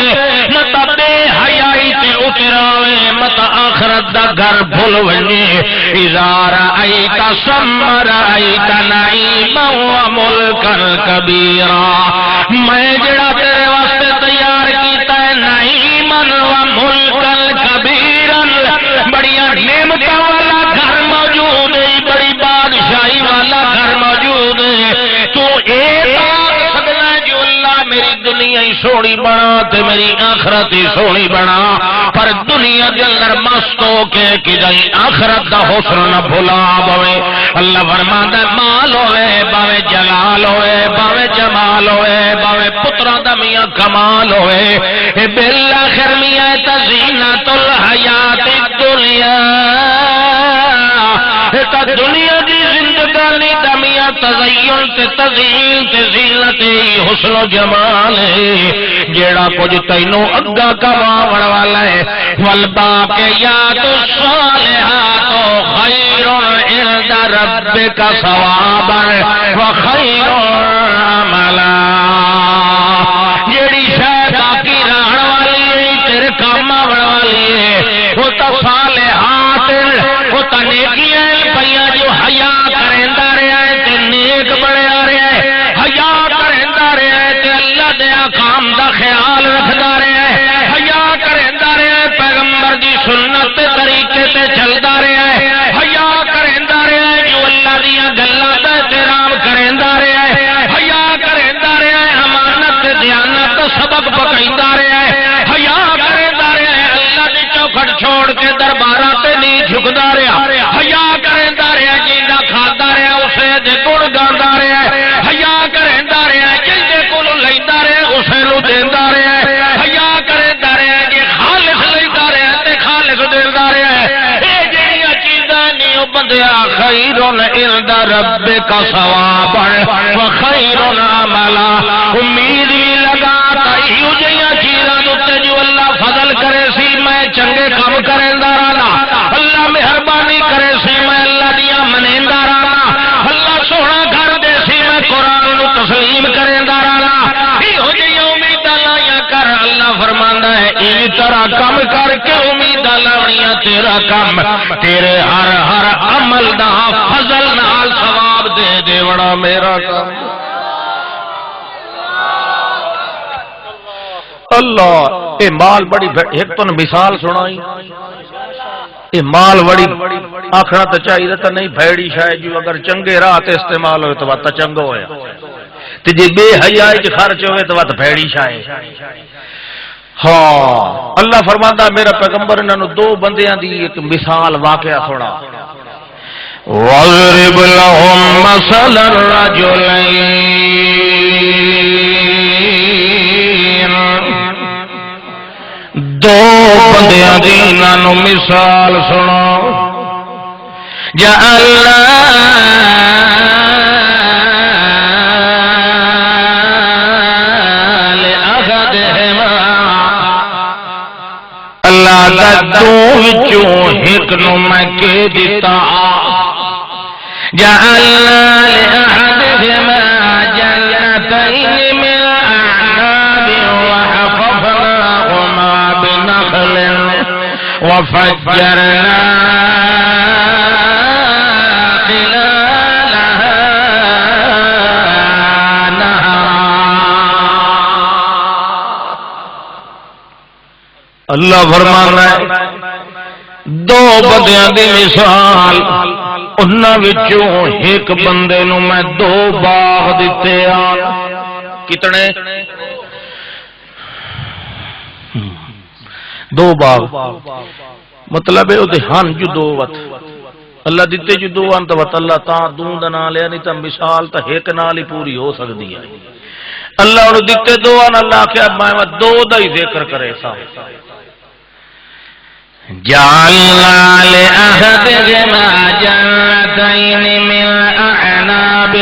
مت بے حیائی تے اتراوے مت آخرت دا گھر بھول ونجے اذا رأیت ثم رأیت نعیما وملکا کبیرا میں جڑا تیرے واسطے تیار کیتا ہے نعیما وملکا کبیرا بڑیاں نعمتاں والا گھر موجود ہے بڑی بادشاہی والا گھر موجود ہے تو ایک سکنا جو اللہ میری دنیا ہی سونی بنا تے میری آخرت ہی سونی بنا پر دنیا کے اندر مست ہو کے کدی آخرت دا حسن نہ بھلا بوے اللہ فرماندا ہے مال ہوئے باوے جلال ہوئے باوے جمال ہوئے باوے پتراں دا میاں کمال ہوئے اے بالآخر میاں تزینۃ الحیات الدنیا تا دنیا دی زندگانی دا میاں تزین تے تزیین تے زینت حسن و جمال ہے جیڑا کچھ تینوں اگا کماون والا ہے والباقیات الصالحات خیر عند ربک ثوابا وخیر عملا جیڑی شے باقی رہن والی ہے تیرے کام آون والی ہے وہ تا صالحات وہ تا نیکیاں پیاں جو حیا کریندا رہیا ہے تے نیک بنیا رہیا ہے حیا کریندا رہیا ہے تے اللہ دے احکام دا خیال رکھدا رہیا ہے حیا کریندا رہیا ہے پیغمبر دی سنت تے طریقے تے چلدا رہیا ہے حیا کریندا رہیا ہے جو اللہ دیاں گلاں دا احترام کریندا رہیا ہے حیا کریندا رہیا ہے امانت تے دیانت دا سبق پکائندا رہیا ہے حیا کریندا رہیا ہے اللہ دی چوکھٹ چھوڑ کے درباراں تے نہیں جھکدا رہیا حیا کریندا رہیا جیندا کھادا رہیا اسے دے گن گاوندا رہیا حیا کریندا رہیا جیندے کولوں لیندا رہیا اسے نوں دیندا رہیا حیا کریندا رہیا جے خالص لیندا رہیا تے خالص دیندا رہیا اے جڑیاں چیزاں نہیں او بندیا خیر عند ربک ثوابا وخیر عملا امید بھی لگا تائیو جیاں چیزاں تے جو اللہ فضل کرے سی میں چنگے کام کریندا رہنا اللہ مہربانی کرے سی میں اللہ دیاں منیندا رہنا اللہ سونا گھر دے سی میں قرآن نو تسلیم کریندا رہنا ایہو جیاں امیداں لائیاں کر اللہ فرماندا ہے اسی طرح کم کر کے امیداں لاونیاں تیرا کم تیرے ہر ہر عمل دا فضل نال ثواب دے دیوڑا میرا کام اللہ اے مال بڑی ایک تو مثال سنائی اے مال بڑی آخنا تو چاہیے تو نہیں بھیڑی شاید جو اگر چنگے راہ تے استعمال ہوئے تو بات چنگا ہویا تے جے بے حیائی چ خرچ ہوئے تو بات بھیڑی شاید ہاں اللہ فرماندا میرا پیغمبر انہاں دو بندیاں دی ایک مثال واقعہ سنا وَاضْرِبْ لَهُمْ مَثَلَ الرَّجُلَيْنِ دو بندیاں دی انہاں مثال سنو جعلنا لأحدهما اللہ دا دو وچوں ایک نو میں کے دیتا جعلنا لأحدهما جنتين من أعناب وحفظناهما بنخل وفجرنا اللہ فرمانا ہے دو بندیاں دی مثال انہاں وچوں ایک بندے نو میں دو باغ دتے آن کتنے دو باغ مطلب ہے وہ ہن جو دو وت اللہ دیتے جو دو ان تو اللہ تا دوں دا نام لیا نہیں تو مثال تو ایک نال ہی پوری ہو سکتی ہے اللہ انہوں دیتے دو ان اللہ کیا میں دو دا ہی ذکر کرے سا جعلنا لأحدهما جنتين من أعناب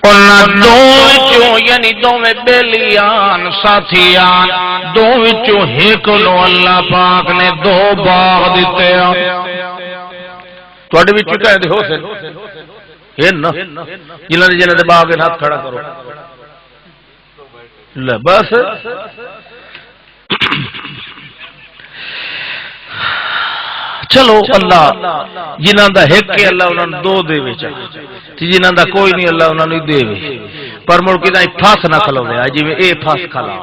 انہاں دو وچوں یعنی دوویں بیلیاں ساتھیاں دو وچوں ایک نو اللہ پاک نے دو باغ دتے ہیں تواڈے وچوں کہندے ہو سن نا جنہاں دے باغ ہاتھ کھڑا کرو لے بس چلو اللہ جنہاں دا ایک ہے اللہ انہاں نوں دو دے وچ تے جنہاں دا کوئی نہیں اللہ انہاں نوں دے وے پر مڑ کے پھاس نہ کھلوے جویں اے پھاس کھلا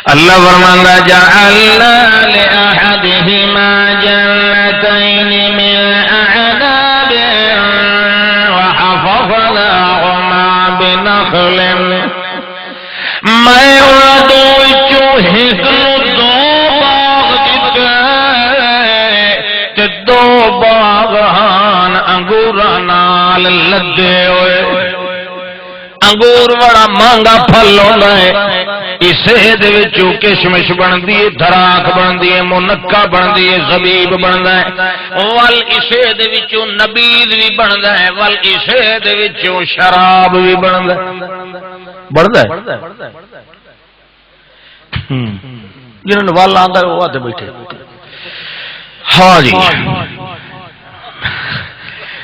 اللہ فرماندا جعلنا لأحدهما جنتين من أعناب وحفظناهما بنخل میں دو وچوں ایک نوں دو باغ دتے دو باغان انگوراں نال لدے ہوئے انگور بڑا مہنگا پھل ہوندا ہے اسے دے وچوں کشمش بندی ہے دراخ بندی ہے منکا بندی ہے زبیب بندا ہے ول اسے دے وچوں نبیذ بھی بندا ہے ول اسے دے وچوں شراب بھی بندا ہے جنہوں نے وال آندا ہے وہ آتے بیٹھے ہاں جی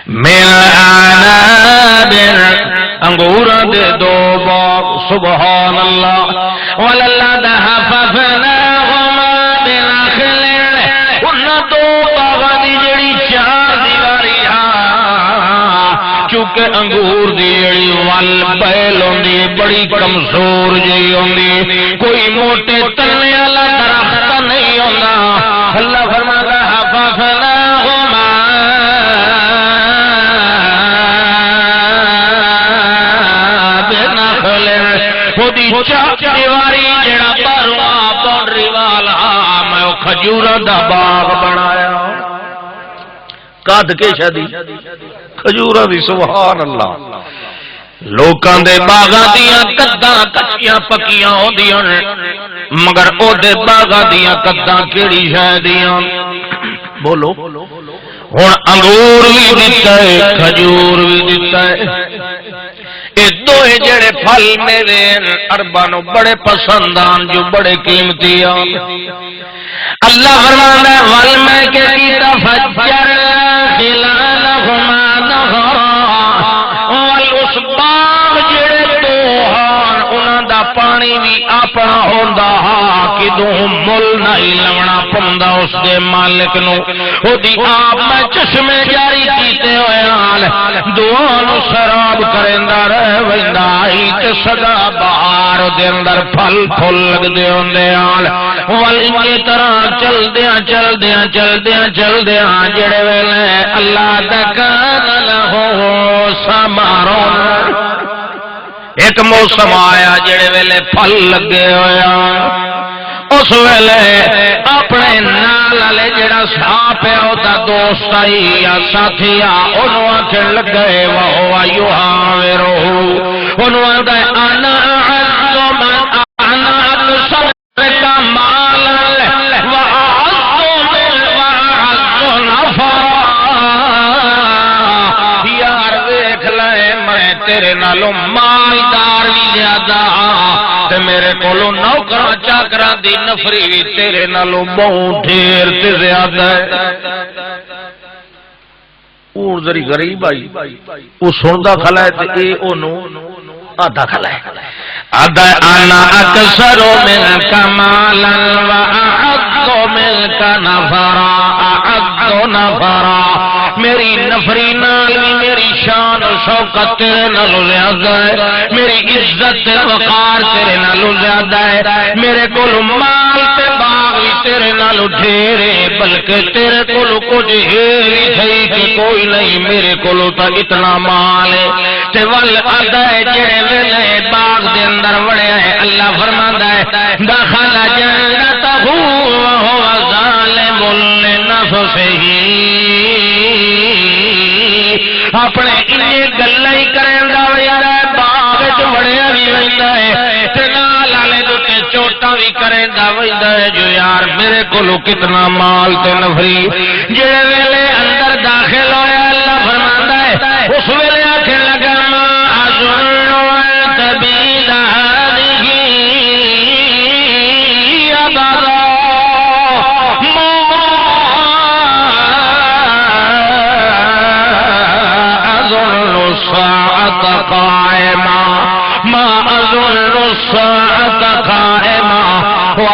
میرا عناب انگور دے دو باغ سبحان اللہ واللہ دا حفظناہما بنخل انہاں دو باغاں دی جڑی چار دیواری چونکہ انگور دی جڑی ول بیل ہوندی بڑی کمزور جی ہوندی کوئی موٹے تنے والا درخت نہیں ہوندا اللہ فرماتا حفظناہما بنخل خودی چار دیواری جڑا باہرواں باؤنڈری والا میں او کھجوراں دا باغ بنایا کد کے شادی کھجوراں دی سبحان اللہ لوکاں دے باغاں دیاں کداں کچیاں پکیاں ہوندیاں مگر او دے باغاں دیاں کداں کیڑی شے دیاں بولو ہن انگور بھی دتا ہے کھجور بھی دتا ہے اے دوئے جڑے پھل میرے عرباں نو بڑے پسند آن جو بڑے قیمتی آن اللہ فرمانا ول میں کہ کیتا فجر خلالہما نہرا ول اس باغ جڑے دو ہان انہاں دا پانی بھی اپنا ہوندا کدوں مل نہیں لونا پوندا اس دے مالک نو او دی آپ میں چشمے جاری کیتے ہوئے حال دعا نو سراب کریندا رہ ویندا ہی تے سدا بہار دے اندر پھل پھل لگدے ہوندے حال ول اسی طرح چلدیاں جڑے ویلے اللہ دا کان لہو ثمرون ایک موسم آیا جڑے ویلے پھل لگے ہویا اس ویلے اپنے نال والے جڑا ساپ ہے او دا دوست آئی یا ساتھی اونوں آکھن لگے واہ یحاورو اونوں آندا انا اعز من انا اکثر کا مال تیرے نالوں مالدار بھی زیادہ تے میرے کولوں نوکراں چاکراں دی نفری بھی تیرے نالوں بہت ڈھیر تے زیادہ ہے اور ذری غریب آئی او سندا کھلا ہے تے اے اونوں آدھا کھلا ہے آدھا انا اکثر منک مالا واعز منک نفرا اعز نفرا میری نفری نال بھی میری شان و شوکت تیرے نالوں زیادہ ہے، میری عزت وقار تیرے نالوں زیادہ ہے، میرے کول مال تے باغ بھی تیرے نالوں ڈھیرے، بلکہ تیرے کول کچھ ہی تھئی کہ کوئی نہیں، میرے کول تو اتنا مال ہے تے ول آندا ہے جڑے ویلے باغ دے اندر وڑیا ہے اللہ فرماندا ہے دخل جنتہ وهو ظالم لنفسه، اپنے انہیں گلاں ہی کریندا ویندا ہے، باغ وچ وڑیا بھی ویندا ہے تے نال والے تے چوٹاں بھی کریندا ویندا ہے جو یار میرے کولوں کتنا مال تے نفری، جڑے ویلے اندر داخل ہویا اللہ فرماندا ہے اس ویلے آکھن لگا ما اظن ان تبید هذه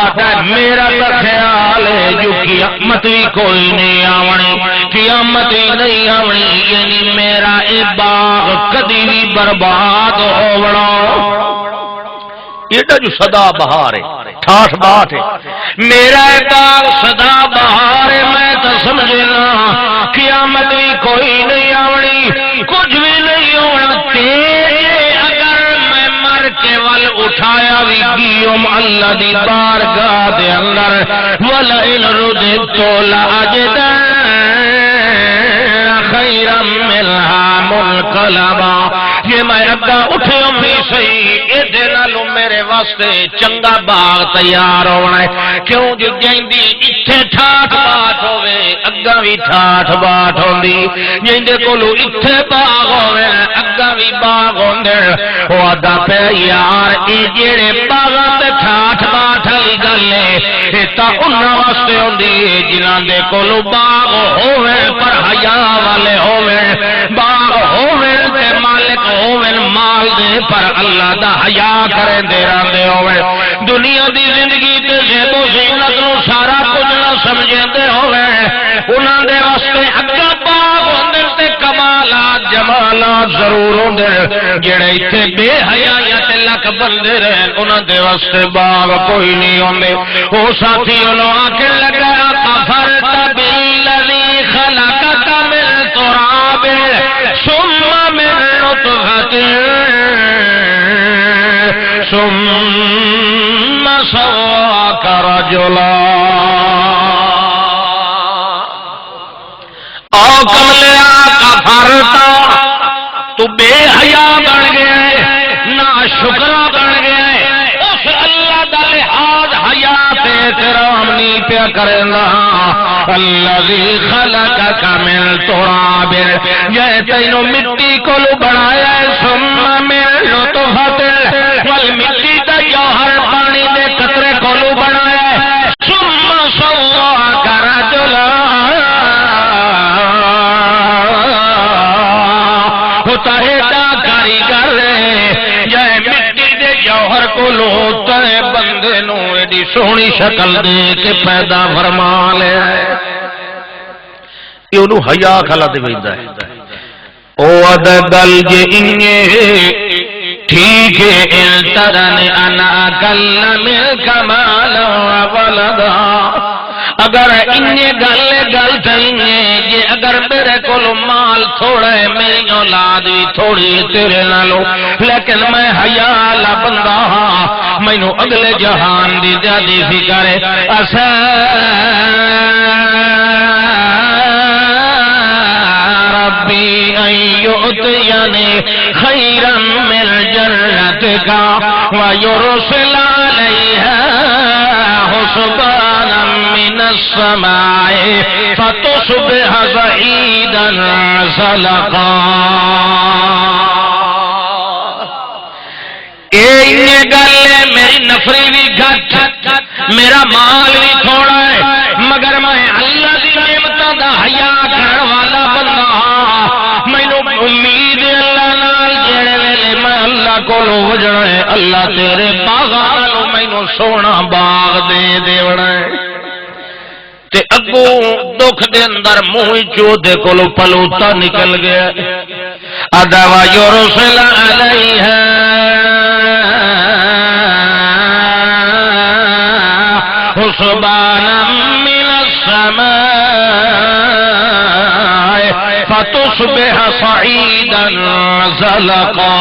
ابدا، میرا تو خیال ہے جو قیامت بھی کوئی نہیں آونی، قیامت ہی نہیں آونی، یعنی میرا اے باغ کدی بھی برباد ہونا، ایڈا جو سدا بہار ہے ٹھاٹ بات ہے، میرا اے باغ سدا بہار ہے، میں تو سمجھنا قیامت بھی کوئی نہیں آونی، کچھ بھی نہیں ہونا، تیرے کے ول اٹھایا بھی گیوم اللہ دی بارگاہ دے اندر وَلَئِنْ رُدِدْتُ لَأَجِدَنَّ خَيْرًا مِنْهَا مُنْقَلَبًا، یہ میں اگا اٹھوں بھی صحیح ایدے نالوں میرے واسطے چنگا باغ تیار ہونا ہے، کیوں جو جیندی اتھے ٹھاٹ بات ہوئے اگا بھی ٹھاٹ بات ہوندی، جیندے کولو اتھے باغ ہوئے اگا بھی باغ ہوندے، وہ آدھا پہ یار اے جیڑے باغاں تے ٹھاٹ بات والی گل ہے اے تا انہاں واسطے ہوندی جنہاں دے کولو باغ ہووے پر حیا والے ہووے، باغ ہووے تے مالک ہووے مال دے پر اللہ دا حیا کرے دے راندے ہووے، دنیا دی زندگی تے زیب و زینت نو سارا کچھ نہ سمجھدے ہووے، انہاں دے واسطے اگا باغ ہوندے تے کمالات جمالات ضرور ہوندے، جڑے ایتھے بے حیاں تے لک بندے رہن انہاں دے واسطے باغ کوئی نہیں ہوندے، او ساتھی انہوں آکھن لگا کفرت بالذی خلقک من تراب ثم من نطفۃ ثم سواک رجلا، او کملیا کفرتا تو بے حیا بن گیا، نا شکرا بن گیا، اس اللہ دا لحاظ حیات احترام نہیں پیا کرنا، الذی خلقک من تراب، یہ تینوں مٹی کو بنایا ثم من نطفۃ، ول مٹی دا جوہر پانی دے قطرے کو بنایا ثم سواک رجلا، کاریگر جائے مٹی دے جوہر کو لوتا ہے بندے نو ایڈی سونی شکل دے کے پیدا فرما لے، یہ انہوں حیا کھلا دے بیندہ ہے، او ادھا گل جے انگے ٹھیک ہے انترن انا کل من کمالا ولدا، اگر انہیں گل تھیں جی اگر میرے کو مال تھوڑا ہے میری اولاد بھی تھوڑی تیرے نالو، لیکن میں حیا بندہ ہاں، مینوں اگلے جہان دی زیادی فکر ہے، ربی ان یؤتینی خیرا من جنتک ویرسل علیہا حسبانا من السماء فتصبح صعیدا زلقا، یہ گل میری نفری بھی گھٹ، میرا مال بھی تھوڑا ہے، مگر میں اللہ دی نعمتاں دا حیا کرن والا بندہ ہاں، مینوں امید اللہ نال جڑے ویلے میں اللہ کولوں وجنا ہے اللہ تیرے باغاں نوں مینوں سونا باغ دے دیونا ہے، تے اگوں دکھ دے اندر منہ چوں دے کولو پلوتا نکل گیا ادوا یرسل علیہا حسبانا من السماء فتصبح صعیدا زلقا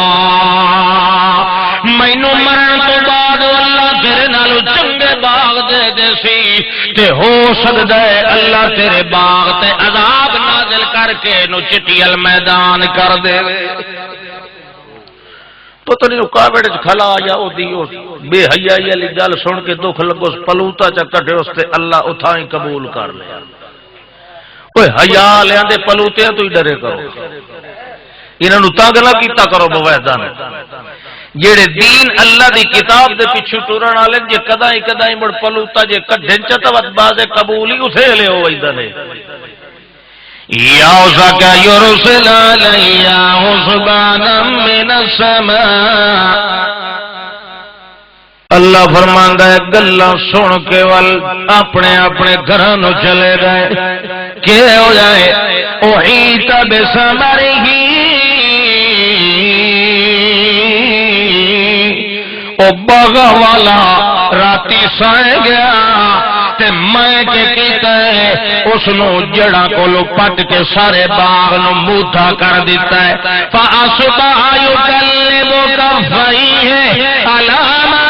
مینوں مرن تو بعد اللہ تیرے نالو چنگے باغ دے دے سی تے ہو سکدا ہے اللہ تیرے باغ تے عذاب نازل کر کے نو چٹیل میدان کر دے پتہ نہیں کعبے وچ کھلا یا او دی بے حیائی والی گل سن کے دکھ لگو پلوتا چ کڈے اس تے اللہ اتھاں ہی قبول کر لیا اوے حیا لیندے پلوتیاں تو ہی ڈرے کرو انہاں نو تنگ نہ کیتا کرو بویدہ نے جڑے دین اللہ دی کتاب دے پیچھے ٹرن والے جے کدائی مڑ پلوتا جے کڈھن چتوت باز قبول ہی اسے لے ہو ویدا نے یا ذاک یرسل علیہ حسبانا من السماء اللہ فرماندا ہے گلاں سن کے ول اپنے اپنے گھراں نو چلے گئے کہ ہو جائے اوحیت بثمرہ او باغ والا راتی سائے گیا تے میں کہ کیتا ہے اس نو جڑا کولو پٹ کے سارے باغ نو موٹھا کر دیتا ہے فاصبح یکلب کفیہ علی ما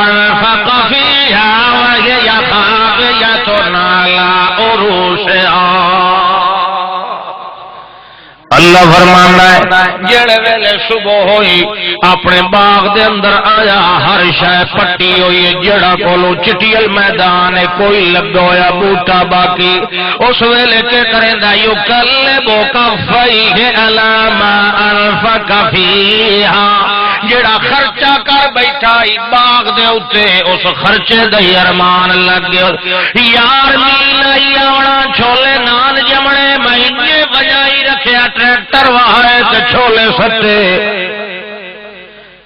انفق فیہا وہی خاویۃ علی عروشہا اللہ فرماندا ہے جڑے ویلے صبح ہوئی اپنے باغ دے اندر آیا ہر شے پٹی ہوئی جڑا کولو چٹیل میدان ہے کوئی لگا ہویا بوٹا باقی اس ویلے کے کریندا یکلب کفیہ علی ما انفق فیہا جڑا خرچہ کر بیٹھا باغ دے اوتے اس خرچے دا ارمان لگ گیا یار میل آونا چھولے نان جمنے مہینے بجائی رکھیا ٹریکٹر وہائے تے چھولے سٹے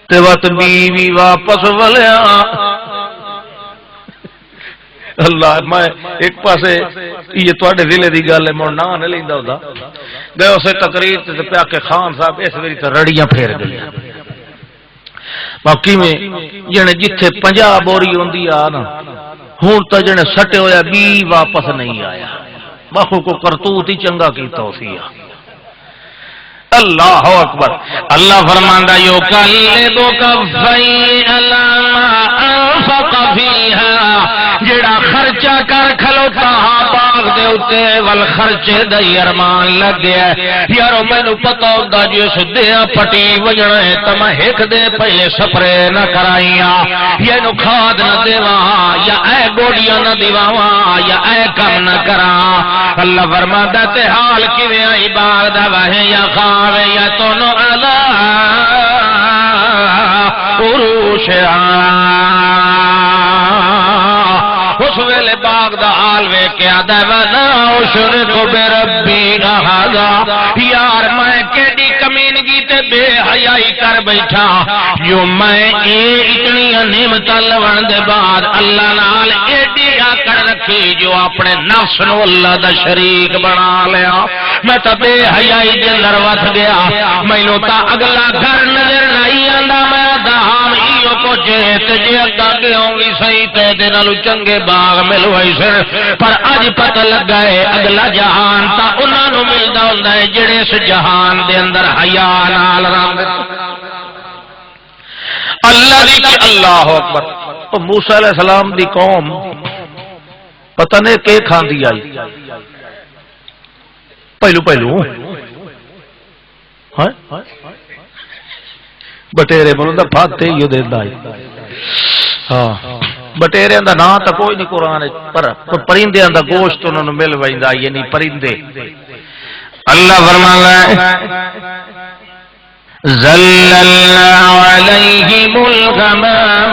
تے وقت بیوی واپس ولیا اللہ میں ایک پاسے یہ تواڈے ضلع دی گل ہے مون نہ نہیں لیندا ہوندا گئے اسے تقریر تے پیا کے خان صاحب اس ویری تے رڑیاں پھیر گئی باقی میں جنے جتھے 50 بوری ہوندی آ نا ہن تا جنے سٹے ہویا بھی واپس نہیں آیا باہو کو کرتوت ہی چنگا کیتا اسی اللہ اکبر اللہ فرماندا یکلب کفیہ علی ما انفق فیہا جڑا خرچہ کر کھلوتا باغ دے اوتے ول خرچے دا ارمان لگ گیا یارو مینوں پتہ ہوندا جس دیاں پٹی وجنا ہے تے میں ایک دے پہلے سپرے نہ کرائیاں یہ نو کھاد نہ دیواں یا اے گوڑیاں نہ دیواں یا اے کم نہ کراں اللہ فرماندا تے حال کیویں آئی باغ دا وہے یا خاویۃ علی عروشہا اس ویلے باغ دا حال ویکھ کے آندا وَلَا أُشْرِكُ بِرَبِّي أَحَدًا یار میں کیڑی کمینگی تے بے حیائی کر بیٹھا جو میں اتنی نعمتاں لون دے بعد اللہ نال ایڈی آکڑ رکھی جو اپنے نفس نو اللہ دا شریک بنا لیا میں تے بے حیائی دے اندر وس گیا مینوں تا اگلا گھر نظر نہیں آندا میں دام ایو کچھ تے جے اگا کے ہوگی صحیح تے دے نالو چنگے باغ ملوائی سر پر اج پتہ لگا ہے اگلا جہان تا انہاں نو ملدا ہوندا ہے جڑے اس جہان دے اندر حیا نال رنگ اللہ دی اللہ اکبر تو موسی علیہ السلام دی قوم پتہ نہیں کہ کھاندی آئی پہلو ہاں بٹیرے بولو دا پھاتے ہی دیندا ہے ہاں بٹیرے دا نام تا کوئی نہیں قرآن پر پرندے دا گوشت انہوں نے مل ویندا یعنی پرندے اللہ فرماتا ہے ظللنا علیہم الغمام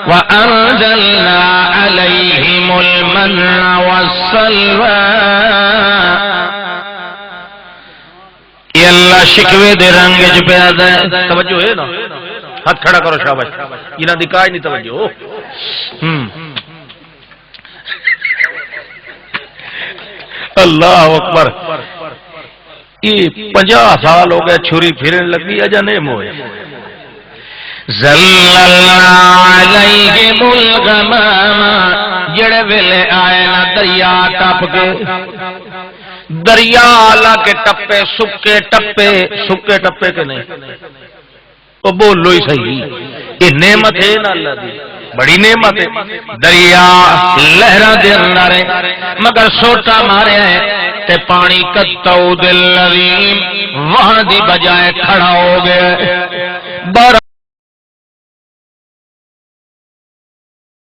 وانزلنا علیہم المن والسلوى یہ اللہ شکوے دے رنگ وچ پیا ہے. توجہ ہے نا، ہاتھ کھڑا کرو شاباش. انہاں دی کاج نہیں توجہ. اللہ اکبر. یہ 50 سال ہو گئے چھری پھرن لگی اجا نہیں ہوئے. زللنا علیہم الغمام، جڑے ویلے آئے نا دریا ٹپ کے، دریا لا کے ٹپے، سکے ٹپے. سکے ٹپے کے نہیں وہ بولو ہی صحیح. یہ نعمت ہے نا اللہ دی، بڑی نعمت ہے. دریا لہراں دے اندر مگر سوٹا ماریا ہے تے پانی کتو دل لذیم وہاں دی بجائے کھڑا ہو گیا.